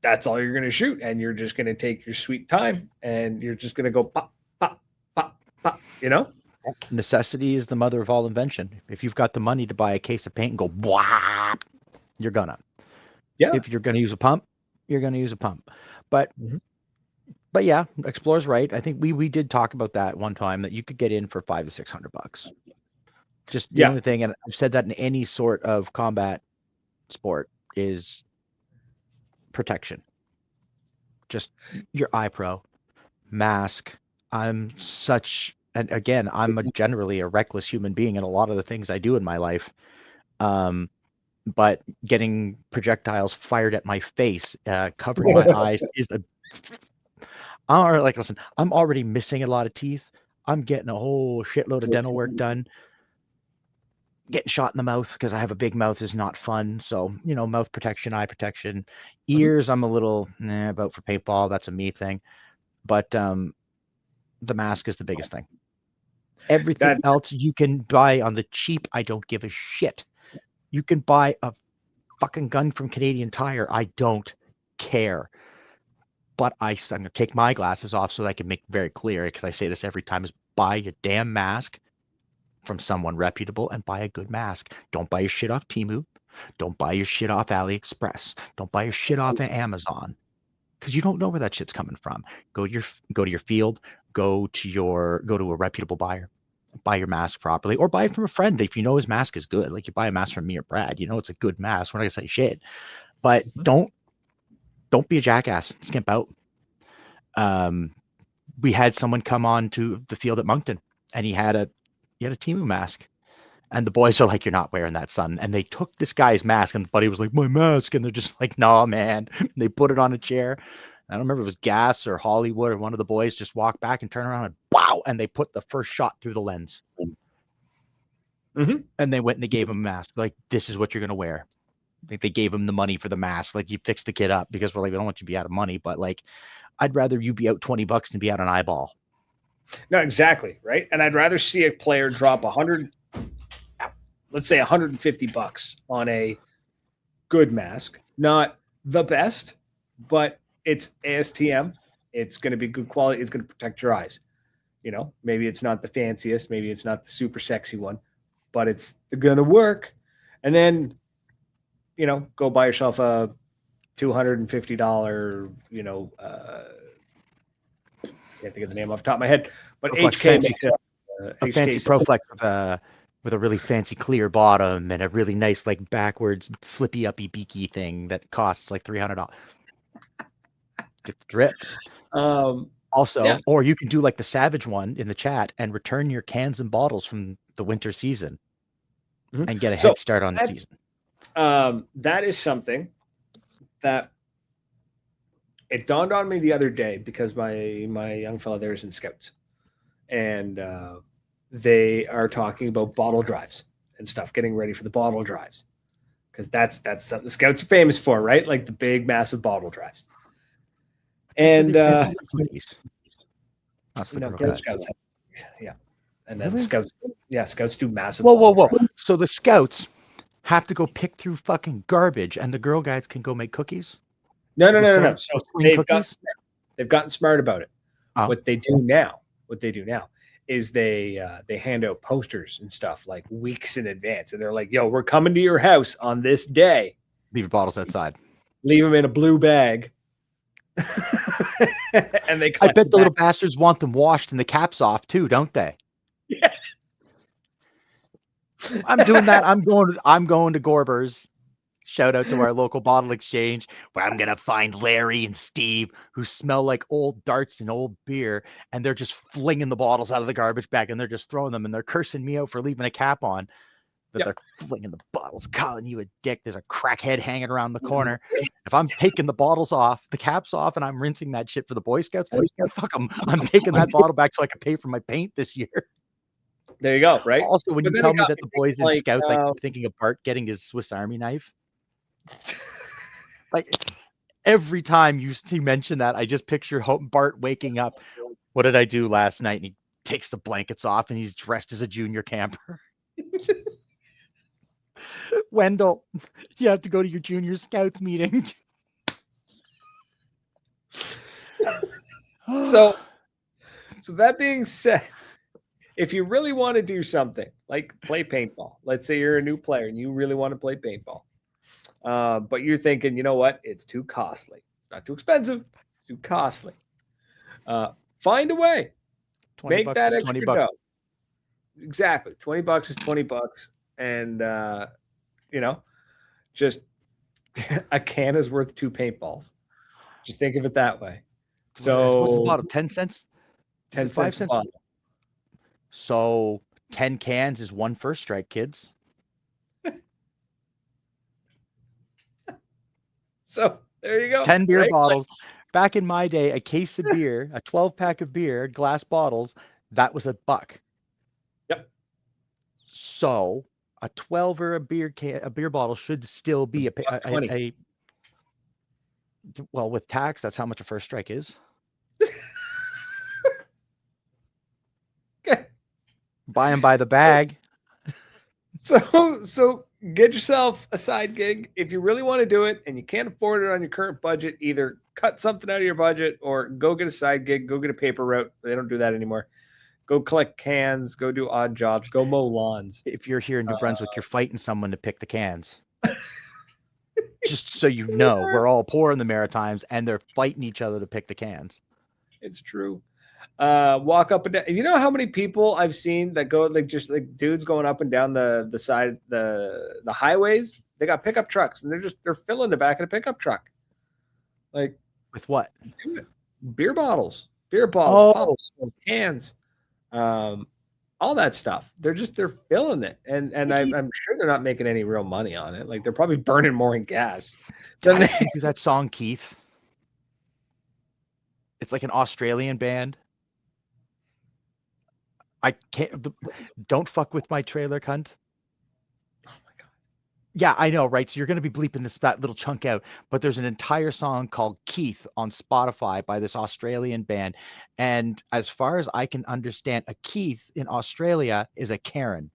that's all you're going to shoot. And you're just going to take your sweet time, and you're just going to go pop, pop, pop, pop, you know? Necessity is the mother of all invention. If you've got the money to buy a case of paint and go, blah, you're gonna. Yeah. If you're going to use a pump, you're going to use a pump. But yeah, Explorer's right. I think we did talk about that one time, that you could get in for $500 to $600. Just the only thing, and I've said that in any sort of combat sport, is protection. Just your eye pro, mask. And again, I'm generally a reckless human being in a lot of the things I do in my life. But getting projectiles fired at my face, covering my eyes is listen, I'm already missing a lot of teeth. I'm getting a whole shitload of dental work done. Getting shot in the mouth because I have a big mouth is not fun. So, mouth protection, eye protection, ears, I'm a little about for paintball. That's a me thing. But the mask is the biggest thing. Everything else you can buy on the cheap. I don't give a shit. You can buy a fucking gun from Canadian Tire. I don't care. But I'm going to take my glasses off so that I can make very clear, because I say this every time, is buy your damn mask from someone reputable and buy a good mask. Don't buy your shit off Temu. Don't buy your shit off AliExpress. Don't buy your shit off Amazon, because you don't know where that shit's coming from. Go to your field. Go to a reputable buyer. Buy your mask properly, or buy it from a friend if you know his mask is good. Like, you buy a mask from me or Brad, it's a good mask. We're not gonna say shit, but don't be a jackass. Skimp out. We had someone come on to the field at Moncton, and he had a Temu mask, and the boys are like, "You're not wearing that, son." And they took this guy's mask, and the buddy was like, "My mask," and they're just like, "Nah, man." And they put it on a chair. I don't remember if it was Gas or Hollywood or one of the boys just walked back and turned around and wow, and they put the first shot through the lens. And they went and they gave him a mask. Like, this is what you're going to wear. Like, they gave him the money for the mask. Like, you fixed the kid up, because we're like, we don't want you to be out of money, but like, I'd rather you be out $20 than be out an eyeball. No, exactly. Right. And I'd rather see a player drop let's say $150 on a good mask, not the best, but it's ASTM. It's going to be good quality. It's going to protect your eyes. Maybe it's not the fanciest, maybe it's not the super sexy one, but it's going to work. And then, go buy yourself a $250, can't think of the name off the top of my head, but Proflex HK fancy, makes a fancy Proflex with a really fancy clear bottom and a really nice, like, backwards flippy uppy beaky thing that costs like $300. Get the drip. Or you can do like the Savage one in the chat and return your cans and bottles from the winter season and get a head start on the season. That is something that it dawned on me the other day, because my young fellow there is in Scouts, and they are talking about bottle drives and stuff, getting ready for the bottle drives, because that's something the Scouts are famous for, right? Like the big, massive bottle drives. And That's the Girl Scouts, and then Scouts do massive. Whoa! So the Scouts have to go pick through fucking garbage, and the Girl Guides can go make cookies? No. So they've gotten smart about it. What they do now is they hand out posters and stuff like weeks in advance, and they're like, "Yo, we're coming to your house on this day. Leave your bottles outside. Leave them in a blue bag." And I bet the little bastards want them washed and the caps off too, don't they? Yeah. I'm doing that. I'm going to Gorber's. Shout out to our local bottle exchange, where I'm gonna find Larry and Steve, who smell like old darts and old beer, and they're just flinging the bottles out of the garbage bag, and they're just throwing them, and they're cursing me out for leaving a cap on. But they're flinging the bottles, calling you a dick. There's a crackhead hanging around the corner. If I'm taking the bottles off, the caps off, and I'm rinsing that shit for the Boy Scouts, fuck them. I'm taking that bottle back so I can pay for my paint this year. There you go. Right. Also, when But you then tell it me got that me the thinking, boys in like, Scouts, I keep thinking of Bart getting his Swiss Army knife. Like every time you mention that, I just picture Bart waking up. What did I do last night? And he takes the blankets off and he's dressed as a junior camper. Wendell, you have to go to your junior Scouts meeting. so that being said, if you really want to do something like play paintball, let's say you're a new player and you really want to play paintball, but you're thinking, you know what? It's too costly. It's not too expensive. It's too costly. Find a way. 20 Make bucks that is 20 extra bucks. dough. Exactly. $20 is $20. And, just a can is worth 2 paintballs. Just think of it that way. So what's the bottle? 10 cents? 10 5 cents a cents? bottle. So 10 cans is 1 first strike, kids. So there you go. 10 beer right? bottles. Back in my day, a case of beer, a 12-pack of beer, glass bottles, that was $1. Yep. So a 12 or a beer bottle should still be a well, with tax, that's how much a first strike is. Okay. Buy them by the bag. So get yourself a side gig. If you really want to do it and you can't afford it on your current budget, either cut something out of your budget or go get a side gig, go get a paper route. They don't do that anymore. Go collect cans, go do odd jobs, go mow lawns. If you're here in New Brunswick, you're fighting someone to pick the cans. Just so you know, we're all poor in the Maritimes and they're fighting each other to pick the cans. It's true. Walk up and down. You know how many people I've seen that go like just like dudes going up and down the side the highways? They got pickup trucks and they're filling the back of the pickup truck. Like with what? Beer bottles, bottles, cans, all that stuff. They're filling it, and I'm sure they're not making any real money on it. Like they're probably burning more in gas. Guys, can you do that song, Keith? It's like an Australian band. I can't. Don't fuck with my trailer, cunt. Oh my god. Yeah, I know, right? So you're going to be bleeping that little chunk out, but there's an entire song called Keith on Spotify by this Australian band. And as far as I can understand, a Keith in Australia is a Karen.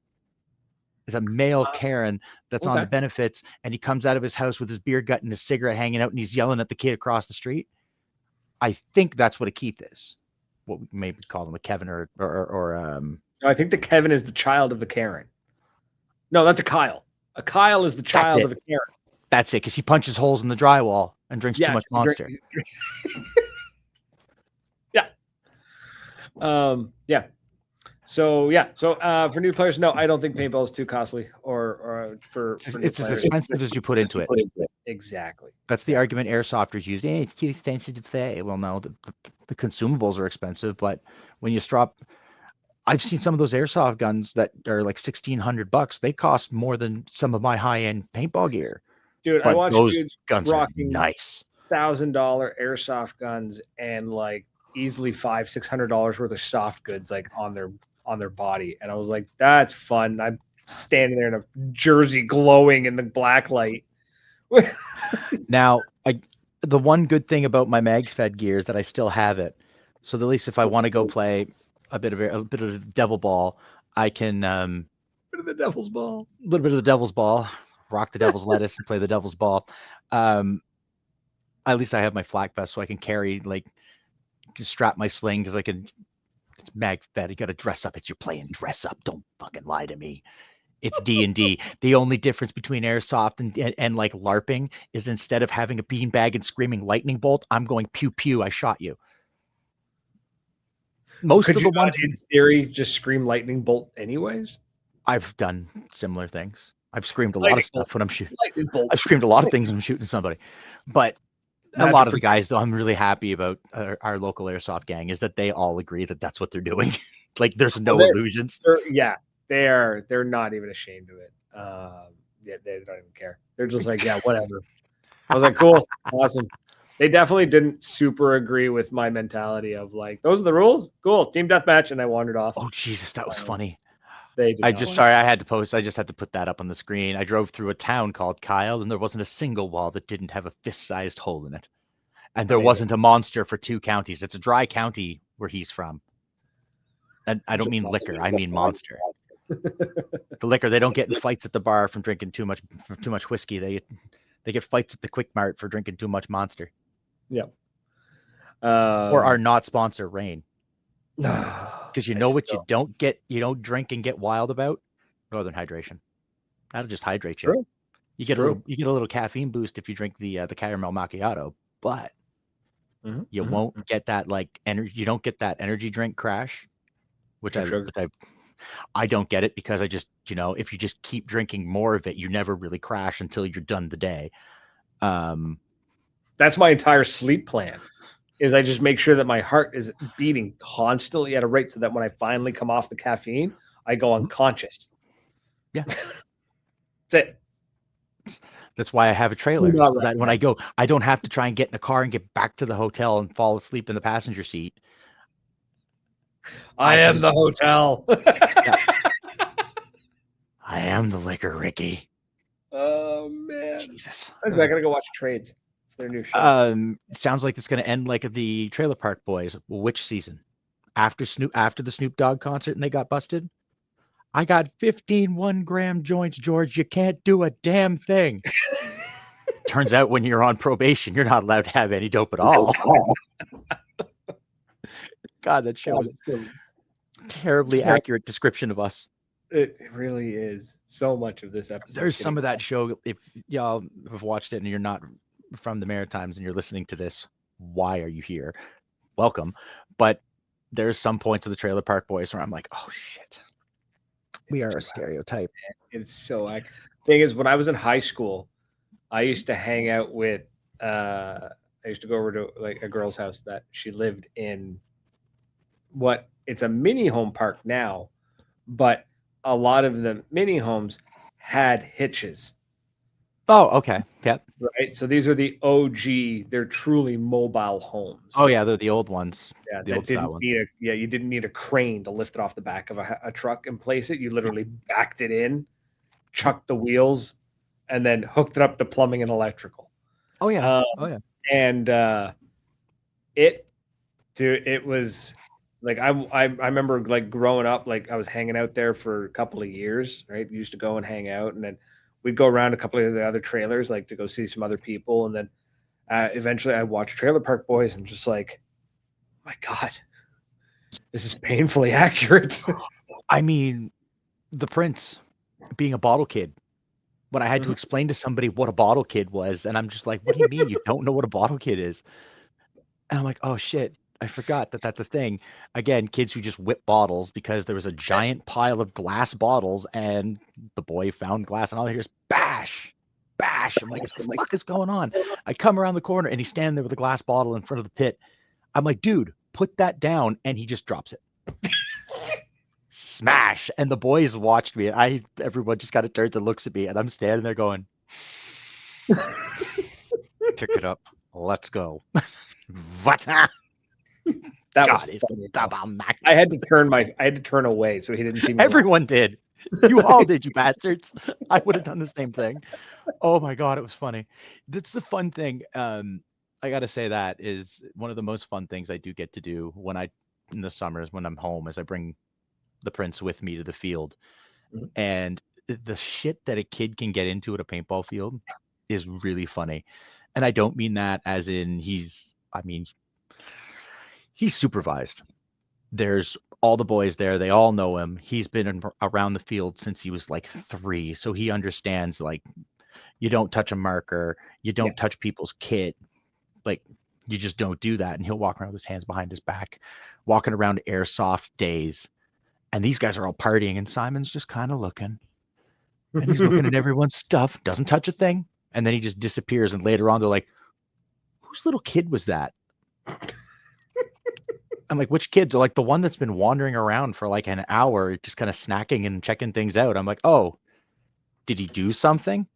Is a male Karen that's on the benefits, and he comes out of his house with his beer gut and his cigarette hanging out, and he's yelling at the kid across the street. I think that's what a Keith is. What we maybe call them a Kevin or No, I think the Kevin is the child of the Karen. No, that's a Kyle. A Kyle is the child of a Karen. That's it, because he punches holes in the drywall and drinks too much Monster. Yeah. Yeah. So for new players, no, I don't think paintball is too costly or for it's as expensive as you put into it. Exactly. That's the argument airsofters use. It's too expensive to play. Well, no, the consumables are expensive, but when you strap, I've seen some of those airsoft guns that are like $1,600. They cost more than some of my high-end paintball gear. Dude, but I watched those dudes guns rocking nice $1,000 airsoft guns and like easily $500-$600 worth of soft goods like on their body, and I was like, that's fun. I'm standing there in a jersey glowing in the black light. Now, the one good thing about my MagsFed gear is that I still have it, so at least if I want to go play a bit of devil ball, I can bit of the devil's ball, a little bit of the devil's ball, rock the devil's lettuce and play the devil's ball. At least I have my flak vest, so I can carry just strap my sling, because I can. It's MagFed. You got to dress up. You're playing dress up. Don't fucking lie to me. It's D&D. The only difference between airsoft and like LARPing is instead of having a beanbag and screaming lightning bolt, I'm going pew pew. I shot you. Most of the ones in theory just scream lightning bolt anyways. I've done similar things. I've screamed a lot of stuff when I'm shooting. I've screamed a lot of things when I'm shooting somebody, but a lot of the guys, though, I'm really happy about our local airsoft gang is that they all agree that that's what they're doing. Like there's no illusions. They're not even ashamed of it. They don't even care. They're just like, yeah, whatever. I was like, cool, awesome. They definitely didn't super agree with my mentality of like, those are the rules, cool, team deathmatch, and I wandered off. Oh Jesus, that was funny. They do not. Sorry, I had to post. I just had to put that up on the screen. I drove through a town called Kyle, and there wasn't a single wall that didn't have a fist-sized hole in it. And there Amazing. wasn't a monster for 2 counties. It's a dry county where he's from. And I don't Just mean monster. liquor. I mean monster. The liquor, they don't get in fights at the bar from drinking too much whiskey. They get fights at the Quick Mart for drinking too much Monster. Yeah. Or our not sponsor, Rain. Because you know what still... you don't drink and get wild about? Northern Hydration. That'll just hydrate you. True. You get a little caffeine boost if you drink the caramel macchiato, but you won't get that like energy. You don't get that energy drink crash, which I don't get it, because I just, if you just keep drinking more of it, you never really crash until you're done the day. That's my entire sleep plan. Is I just make sure that my heart is beating constantly at a rate so that when I finally come off the caffeine, I go unconscious. Yeah. That's it. That's why I have a trailer, so that when I go, I don't have to try and get in a car and get back to the hotel and fall asleep in the passenger seat. I am the hotel. Yeah. I am the liquor, Ricky. Oh, man. Jesus. I gotta go watch Trades. It's their new show. Sounds like it's going to end like the Trailer Park Boys. Which season? After the Snoop Dogg concert and they got busted? I got 15 1-gram joints, George. You can't do a damn thing. Turns out when you're on probation, you're not allowed to have any dope at all. God, that show is terribly accurate description of us. It really is. So much of this episode. There's some of that show. If y'all have watched it and you're not from the Maritimes and you're listening to this, why are you here? Welcome. But there's some points of the Trailer Park Boys where I'm like, oh shit, we are a stereotype. It's so. Thing is, when I was in high school, I used to hang out with. I used to go over to like a girl's house that she lived in. It's a mini home park now, but a lot of the mini homes had hitches. Oh, okay. Yep. Right. So these are the OG. They're truly mobile homes. Oh yeah, they're the old ones. Yeah, the old style ones. You didn't need a crane to lift it off the back of a truck and place it. You literally backed it in, chucked the wheels, and then hooked it up to plumbing and electrical. Oh yeah. And it was like I remember like growing up, like I was hanging out there for a couple of years, right? Used to go and hang out, and then we'd go around a couple of the other trailers, like to go see some other people, and then eventually I watched Trailer Park Boys, and just like, my God, this is painfully accurate. I mean, the Prince being a bottle kid. When I had to explain to somebody what a bottle kid was, and I'm just like, what do you mean you don't know what a bottle kid is? And I'm like, oh shit, I forgot that that's a thing. Again, kids who just whip bottles because there was a giant pile of glass bottles and the boy found glass and all they hear is bash, bash. I'm like, what the fuck is going on? I come around the corner and he's standing there with a glass bottle in front of the pit. I'm like, dude, put that down, and he just drops it. Smash. And the boys watched me, and everyone just kind of turns and looks at me, and I'm standing there going, pick it up, let's go. What? That God, was funny. I had to turn away so he didn't see me. Everyone did. You all did, you bastards. I would have done the same thing. Oh my God, it was funny. That's the fun thing. I gotta say that is one of the most fun things I do get to do in the summers when I'm home, is I bring the Prince with me to the field. And the shit that a kid can get into at a paintball field is really funny. And I don't mean that as in he's supervised. There's all the boys there. They all know him. He's been around the field since he was like 3. So he understands, like, you don't touch a marker. You don't touch people's kit. Like, you just don't do that. And he'll walk around with his hands behind his back, walking around airsoft days. And these guys are all partying, and Simon's just kind of looking. And he's looking at everyone's stuff, doesn't touch a thing. And then he just disappears. And later on, they're like, whose little kid was that? I'm like, which kid? They're like, the one that's been wandering around for like an hour, just kind of snacking and checking things out. I'm like, oh, did he do something?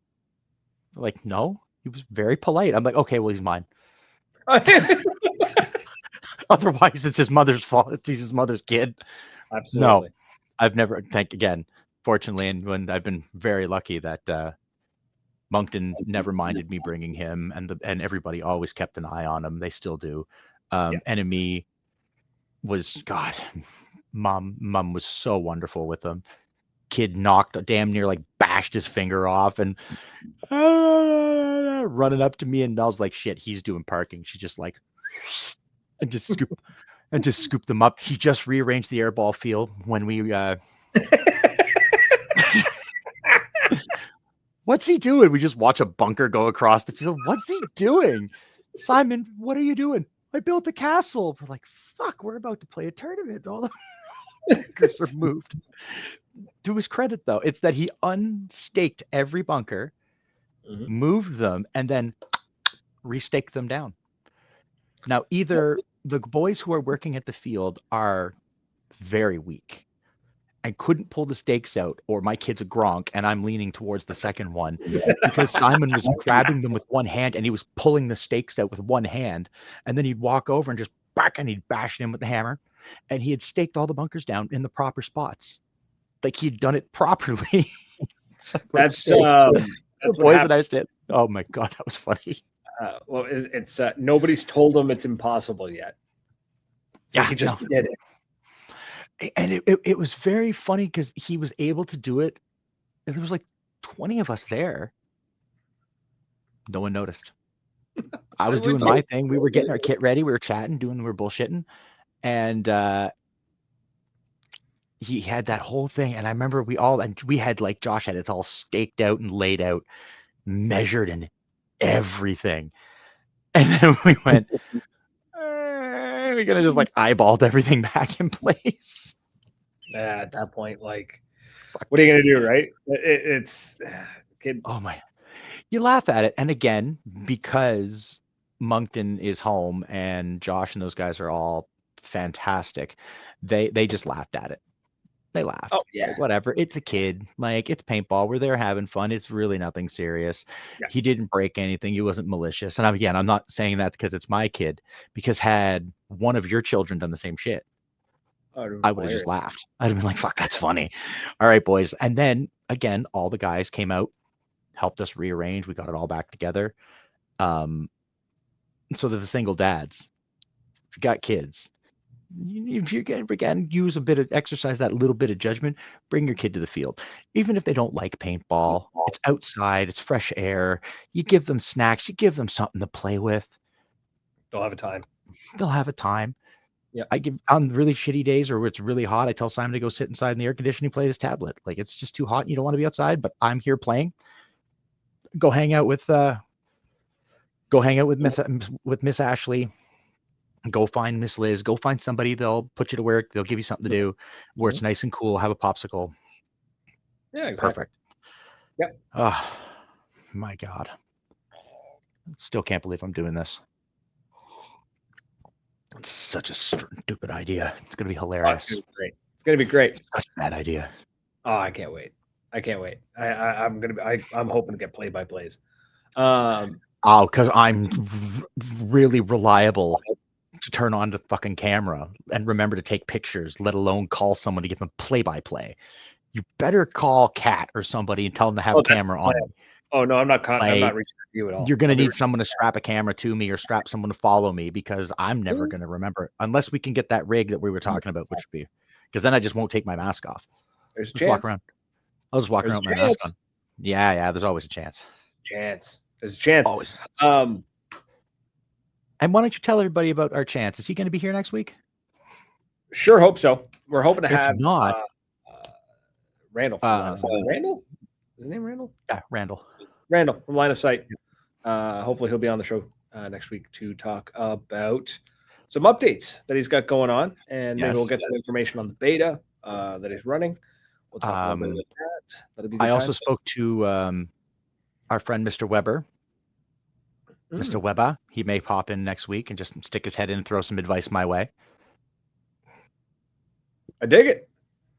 They're like, no, he was very polite. I'm like, okay, well, he's mine. Otherwise, it's his mother's fault. It's his mother's kid. Absolutely. I've never, fortunately, and when I've been very lucky that Moncton never minded me bringing him, and everybody always kept an eye on him. They still do. Enemy was, God, mom was so wonderful with him. Kid knocked, damn near like bashed his finger off, and running up to me, and I was like, shit, he's doing parking. She just like, and just scooped them up. He just rearranged the airball field when we what's he doing? We just watch a bunker go across the field. What's he doing? Simon, what are you doing? I built a castle. We're like, fuck, we're about to play a tournament. All the bunkers are moved. To his credit, though, it's that he unstaked every bunker, moved them, and then restaked them down. Now, either the boys who are working at the field are very weak and couldn't pull the stakes out, or my kid's a Gronk and I'm leaning towards the second one, because Simon was grabbing them with one hand and he was pulling the stakes out with one hand, and then he'd walk over and just back and he'd bash it in with the hammer, and he had staked all the bunkers down in the proper spots. Like he'd done it properly. That's the boys that I said, oh my God, that was funny. Well, it's nobody's told him it's impossible yet. So he just did it. And it was very funny because he was able to do it. And there was like 20 of us there. No one noticed. I was doing my thing. We were getting our kit ready. We were chatting, we were bullshitting. And he had that whole thing. And I remember we had, like Josh had, it's all staked out and laid out, measured and everything. And then we went, we're going to just like eyeballed everything back in place. At that point, like, what are you going to do, right? It's kid. Oh my, you laugh at it. And again, because Moncton is home and Josh and those guys are all fantastic, they just laughed at it. They laughed. Oh yeah, like, whatever. It's a kid. Like, it's paintball. We're there having fun. It's really nothing serious. Yeah. He didn't break anything. He wasn't malicious. And I'm not saying that because it's my kid. Because had one of your children done the same shit, I would have just laughed. I'd have been like, "Fuck, that's funny." All right, boys. And then again, all the guys came out, helped us rearrange. We got it all back together. So that the single dads, if you got kids, if you can again use a bit of exercise, that little bit of judgment, bring your kid to the field. Even if they don't like paintball, it's outside, it's fresh air. You give them snacks, you give them something to play with. They'll have a time. They'll have a time. Yeah. I give on really shitty days or where it's really hot, I tell Simon to go sit inside in the air conditioning, play his tablet. Like, it's just too hot and you don't want to be outside, but I'm here playing. Go hang out with Miss Ashley. Go find Miss Liz. Go find somebody. They'll put you to work. They'll give you something to do where it's nice and cool. Have a popsicle. Yeah, exactly. Perfect. Yep. Oh, my God. Still can't believe I'm doing this. It's such a stupid idea. It's going to be hilarious. It's going to be great. It's such a bad idea. Oh, I can't wait. I'm hoping to get play-by-plays. Because I'm really reliable to turn on the fucking camera and remember to take pictures, let alone call someone to give them play-by-play. You better call Kat or somebody and tell them to have a camera on. Oh no, I'm not reaching out to you at all. You're going to need someone to strap a camera to me or strap someone to follow me, because I'm never going to remember unless we can get that rig that we were talking about, which would be, because then I just won't take my mask off. There's a chance. I'll just walk around with my mask on. Yeah, there's always a chance. There's a chance. Always. And why don't you tell everybody about our chance? Is he going to be here next week? Sure, hope so. We're hoping to have not Randall. Randall? Is his name Randall? Yeah, Randall. Randall from Line of Sight. Hopefully he'll be on the show next week to talk about some updates that he's got going on, and maybe we'll get some information on the beta that he's running. We'll talk a little bit about that. I also spoke to our friend Mr. Weber. Mr. Weber, he may pop in next week and just stick his head in and throw some advice my way. I dig it.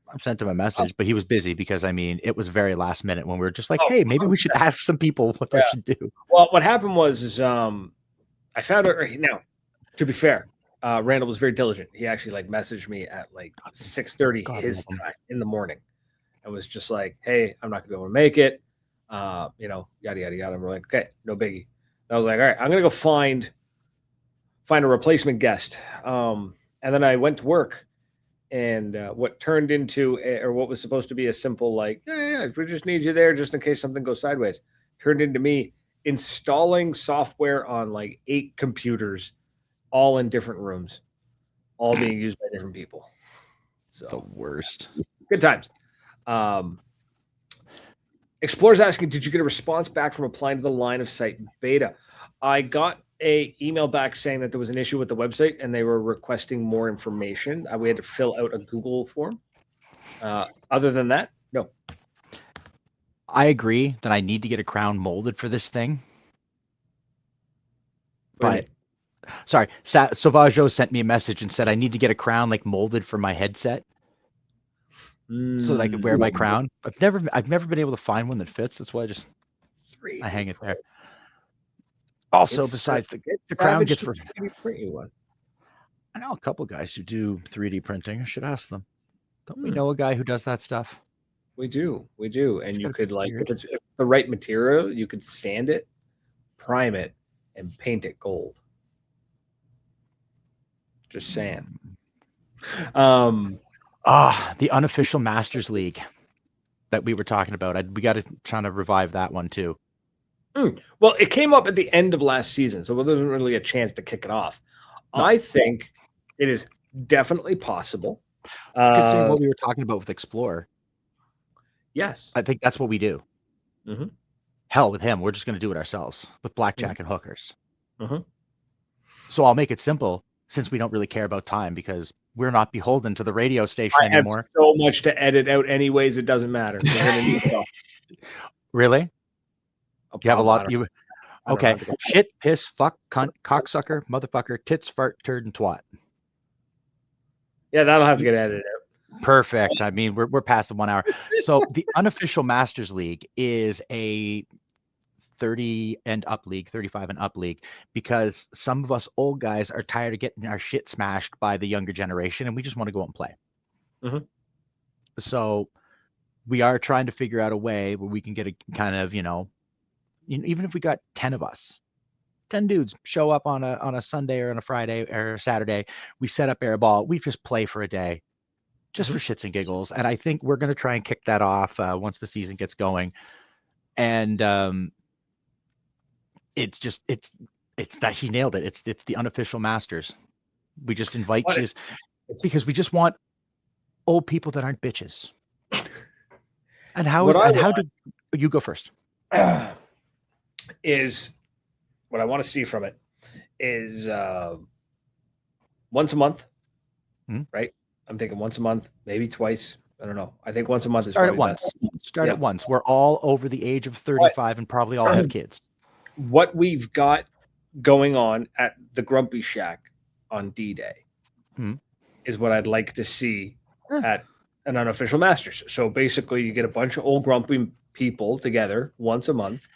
I sent him a message, but he was busy because, it was very last minute when we were just like, hey, maybe we should ask some people what they should do. Well, what happened was I found her. Now, to be fair, Randall was very diligent. He actually like messaged me at like 6:30 God his love him. time in the morning, and was just like, "Hey, I'm not gonna be able to make it." Yada yada yada. And we're like, "Okay, no biggie." And I was like, "All right, I'm gonna go find a replacement guest." And then I went to work, and what turned into or what was supposed to be a simple like, yeah, we just need you there just in case something goes sideways, turned into me installing software on like 8 computers, all in different rooms, all being used by different people. The So worst. good times. Explorer's asking, did you get a response back from applying to the line of sight beta? I got a email back saying that there was an issue with the website and they were requesting more information. We had to fill out a Google form. Other than that, no. I agree that I need to get a crown molded for this thing. What do you But sorry, Sauvaggio sent me a message and said I need to get a crown like molded for my headset mean? so that I could wear my crown. I've never been able to find one that fits. That's why I 3D hang it there. Also, besides the crown gets for 3D print you one. I know a couple guys who do 3D printing. I should ask them. Don't we know a guy who does that stuff? We do, and It's you gotta could be like weird. if it's the right material, you could sand it, prime it, and paint it gold. Just saying. The unofficial Masters League that we were talking about. We got to try to revive that one too. Well, it came up at the end of last season, so there wasn't really a chance to kick it off. No. I think it is definitely possible. Considering what we were talking about with Explorer. Yes. I think that's what we do. Mm-hmm. Hell with him. We're just going to do it ourselves with blackjack and hookers. Mm-hmm. So I'll make it simple since we don't really care about time because we're not beholden to the radio station anymore. I have so much to edit out anyways, it doesn't matter. We're going to need it all. Really? You have a lot. Okay. Shit, piss, fuck, cunt, cocksucker, motherfucker, tits, fart, turd, and twat. Yeah, that'll have to get edited out. Perfect. I mean, we're past the 1 hour. So the unofficial Masters League is a 30 and up league, 35 and up league, because some of us old guys are tired of getting our shit smashed by the younger generation, and we just want to go out and play. Mm-hmm. So we are trying to figure out a way where we can get a kind of, even if we got 10 of us, 10 dudes show up on a Sunday or on a Friday or a Saturday, we set up airball, we just play for a day just for shits and giggles. And I think we're going to try and kick that off once the season gets going. And it's that he nailed it. It's the unofficial Masters. We just invite you because we just want old people that aren't bitches. And how do you go first? Is what I want to see from it is once a month, right? I'm thinking once a month, maybe twice. I don't know. I think once a month is start at once. Best. Start at once. We're all over the age of 35 and probably all have kids. What we've got going on at the Grumpy Shack on D-Day is what I'd like to see at an unofficial Masters. So basically, you get a bunch of old grumpy people together once a month.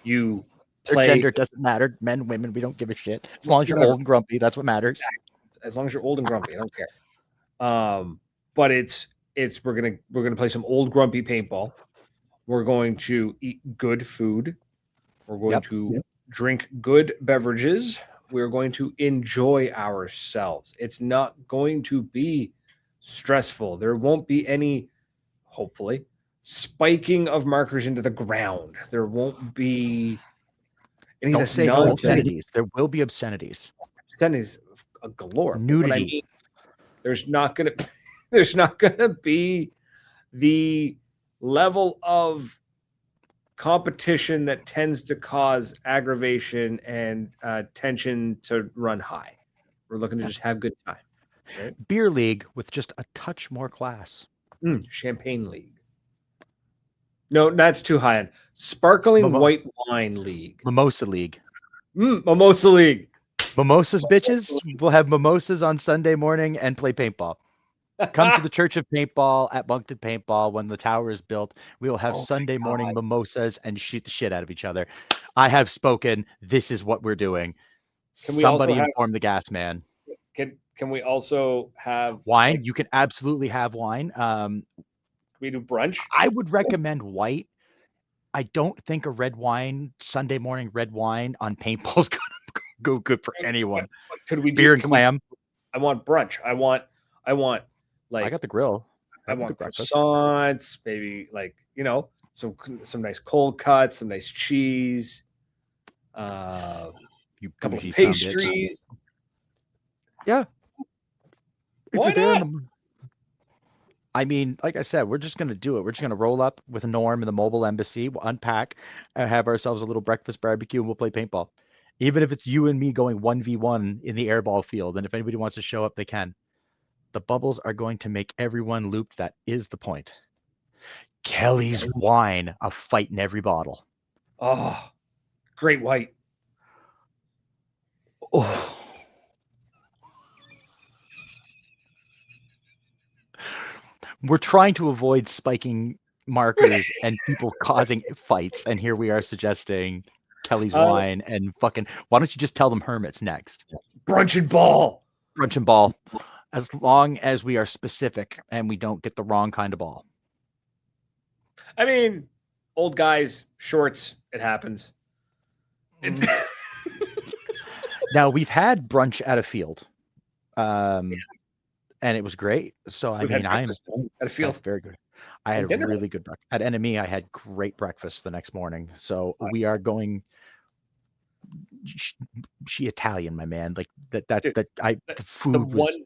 You play. Their gender doesn't matter. Men, women, we don't give a shit. As long as you're old and grumpy, that's what matters. As long as you're old and grumpy, I don't care. But we're gonna play some old grumpy paintball. We're going to eat good food. We're going to drink good beverages. We're going to enjoy ourselves. It's not going to be stressful. There won't be any, hopefully, spiking of markers into the ground. There won't be any Don't of this say nonsense. No obscenities. There will be obscenities. Obscenities galore. Nudity. What I mean, there's not gonna be the level of competition that tends to cause aggravation and tension to run high. We're looking to just have good time. Right? Beer league with just a touch more class. Champagne league. No, that's too high end. Sparkling white wine league. Mimosa league. Mimosa league. Mimosas, bitches. We'll have mimosas on Sunday morning and play paintball. Come to the Church of Paintball at Moncton Paintball when the tower is built. We will have Sunday morning mimosas and shoot the shit out of each other. I have spoken. This is what we're doing. Somebody inform the gas man. Can we also have wine? like, You can absolutely have wine. we do brunch? I would recommend white. I don't think a red wine, Sunday morning red wine on paintball is gonna go good for anyone. Could we Beer do? and clam. I want brunch. I want I like got the grill. I Have a want good breakfast. croissants, maybe like some nice cold cuts, some nice cheese, a You couple of bougie son of a bitch. pastries. Yeah. If Why you're there in not? I mean, like I said, we're just going to do it. We're just going to roll up with Norm in the mobile embassy, we'll unpack, and have ourselves a little breakfast barbecue, and we'll play paintball. Even if it's you and me going 1v1 in the airball field, and if anybody wants to show up, they can. The bubbles are going to make everyone looped. That is the point. Kelly's wine, a fight in every bottle. Oh, great white. Oh. We're trying to avoid spiking markers and people causing fights, and here we are suggesting Kelly's wine and fucking. Why don't you just tell them Hermit's next? Brunch and ball. Brunch and ball. As long as we are specific and we don't get the wrong kind of ball. I mean, old guys, shorts, it happens. Now, we've had brunch at a field, and it was great. So, I mean, I'm at a field. very good. I had a really good breakfast. At Enemy, I had great breakfast the next morning. So, we are going. She Italian, my man. Like the food was.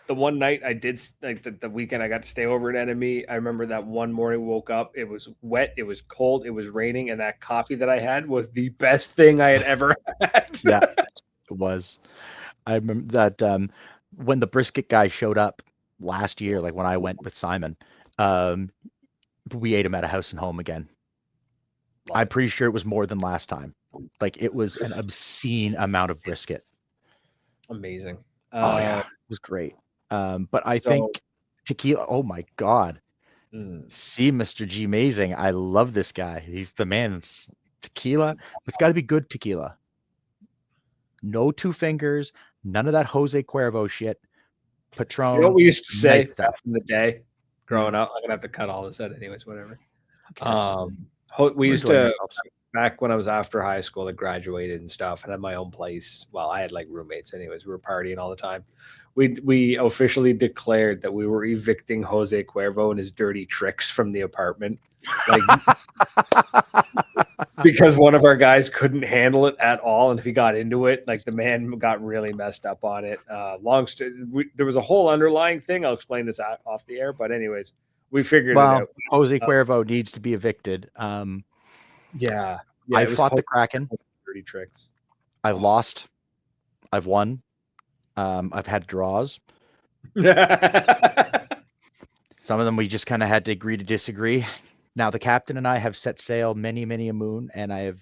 The one night I did, like the weekend I got to stay over at Enemy, I remember that one morning woke up, it was wet, it was cold, it was raining, and that coffee that I had was the best thing I had ever had. Yeah, it was. I remember that when the brisket guy showed up last year, like when I went with Simon, we ate him at a house and home again. I'm pretty sure it was more than last time. Like it was an obscene amount of brisket. Amazing. Oh yeah, it was great. But I think tequila. Oh my god. See, Mr. G Amazing. I love this guy. He's the man. It's tequila. It's got to be good tequila. No two fingers. None of that Jose Cuervo shit. Patron. You know what we used to say back in the day growing up? I'm gonna have to cut all this out anyways, whatever. We We're used to ourselves. back when I was after high school, I graduated and stuff, and had my own place. Well, I had like roommates anyways. We were partying all the time. We officially declared that we were evicting Jose Cuervo and his dirty tricks from the apartment. Like because one of our guys couldn't handle it at all, and if he got into it, like the man got really messed up on it. There was a whole underlying thing. I'll explain this off the air, but anyways, we figured it out. Jose Cuervo needs to be evicted. Yeah, I fought the Kraken. Dirty tricks. I've lost. I've won. I've had draws. Some of them we just kind of had to agree to disagree. Now the captain and I have set sail many a moon, and I've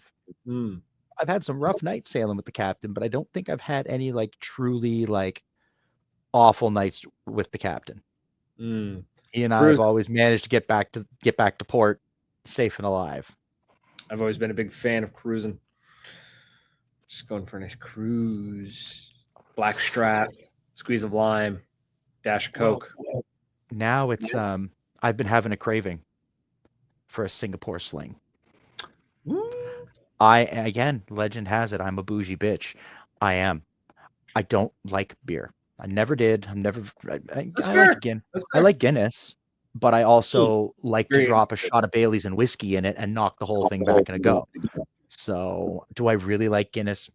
had some rough nights sailing with the captain, but I don't think I've had any like truly like awful nights with the captain. He and I have always managed to get back to port safe and alive. I've always been a big fan of cruising. Just going for a nice cruise. Black strap, squeeze of lime, dash of Coke. Now it's I've been having a craving for a Singapore sling. Legend has it, I'm a bougie bitch. I am. I don't like beer. I never did. I like Guinness, but I also like to drop a shot of Bailey's and whiskey in it and knock the whole thing back in a go. So, do I really like Guinness?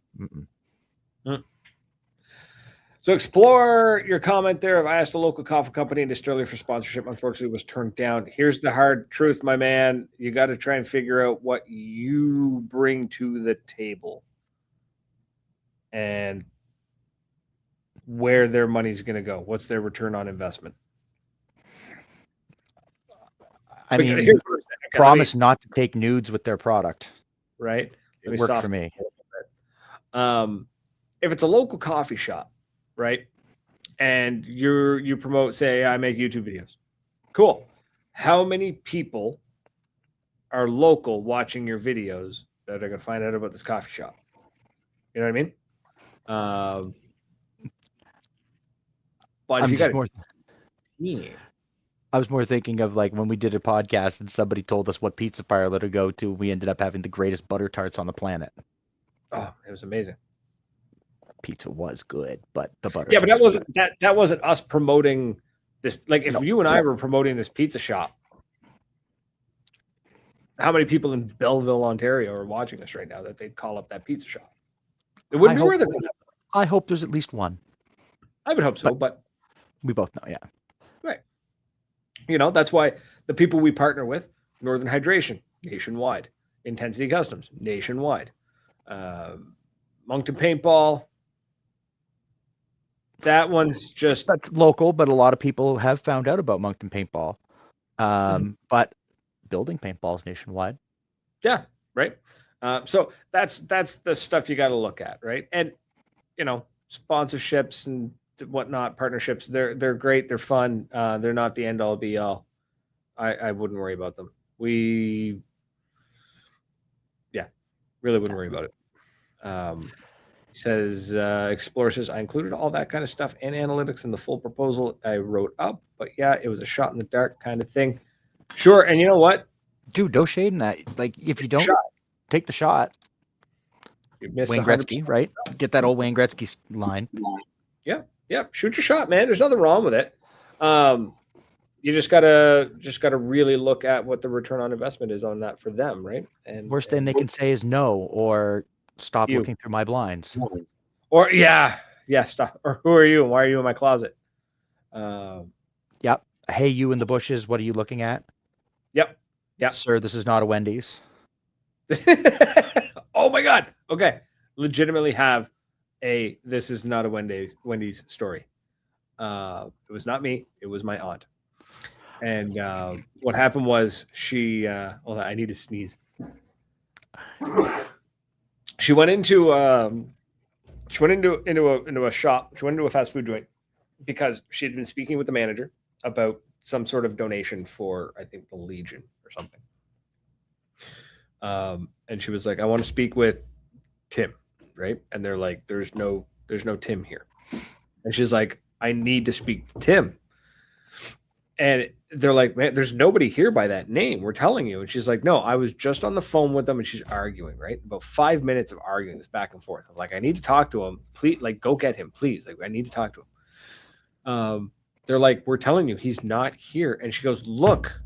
So explore your comment there. I asked a local coffee company and distillery for sponsorship. Unfortunately, it was turned down. Here's the hard truth, my man. You got to try and figure out what you bring to the table and where their money's going to go. What's their return on investment? I mean, promise not to take nudes with their product. Right? It worked for me. If it's a local coffee shop, right? And you promote, say, I make YouTube videos. Cool. How many people are local watching your videos that are going to find out about this coffee shop? You know what I mean? But if you got a team, I was more thinking of like when we did a podcast and somebody told us what pizza parlor to go to. We ended up having the greatest butter tarts on the planet. oh, it was amazing. Pizza was good, but the butter. Yeah, but that wasn't us promoting this. Like if No. you and I were promoting this pizza shop, how many people in Belleville, Ontario, are watching us right now that they'd call up that pizza shop? It wouldn't be worth it. I hope there's at least one. I would hope so, but we both know, yeah. Right. You know, that's why the people we partner with, Northern Hydration, nationwide. Ntensity Customs, nationwide. Moncton Paintball, that one's just... That's local, but a lot of people have found out about Moncton Paintball. But building paintballs nationwide. Yeah, right. So that's the stuff you got to look at, right? And, you know, sponsorships and whatnot, partnerships, they're great, they're fun. They're not the end all be all. I wouldn't worry about them. Really wouldn't worry about it. He says, Explorer says, I included all that kind of stuff and analytics in the full proposal I wrote up, but yeah, it was a shot in the dark kind of thing. Sure. And you know what? Dude, no shade in that. Like, if you don't take the shot, you miss Wayne Gretzky, right? Get that old Wayne Gretzky line. Yeah. Shoot your shot, man. There's nothing wrong with it. You just gotta really look at what the return on investment is on that for them, right? And worst thing they can say is no, or stop looking through my blinds. Or stop. Or who are you and why are you in my closet? Yep. Hey, you in the bushes, what are you looking at? Yep. Sir, this is not a Wendy's. Oh my God. Okay. Legitimately have this is not a Wendy's story. It was not me. It was my aunt. And what happened was she hold on, I need to sneeze. She went into a shop. She went into a fast food joint because she had been speaking with the manager about some sort of donation for, I think, the Legion or something. And she was like, I want to speak with Tim, right? And they're like, there's no Tim here. And she's like, I need to speak to Tim. And they're like, man, there's nobody here by that name. We're telling you. And she's like, no, I was just on the phone with them, and she's arguing, right? About 5 minutes of arguing this back and forth. I'm like, I need to talk to him. Please, like, go get him, please. Like, I need to talk to him. They're like, we're telling you, he's not here. And she goes, look,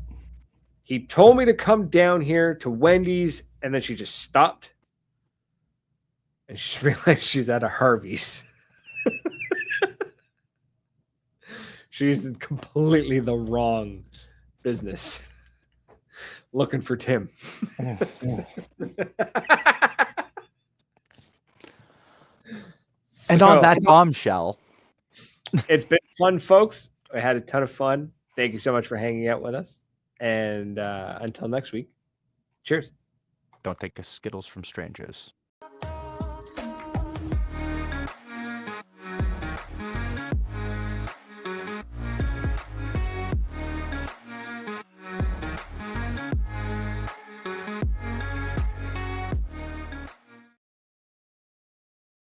he told me to come down here to Wendy's. And then she just stopped. And she realized she's at a Harvey's. She's in completely the wrong business. Looking for Tim. And on that bombshell. It's been fun, folks. I had a ton of fun. Thank you so much for hanging out with us. And until next week, cheers. Don't take Skittles from strangers.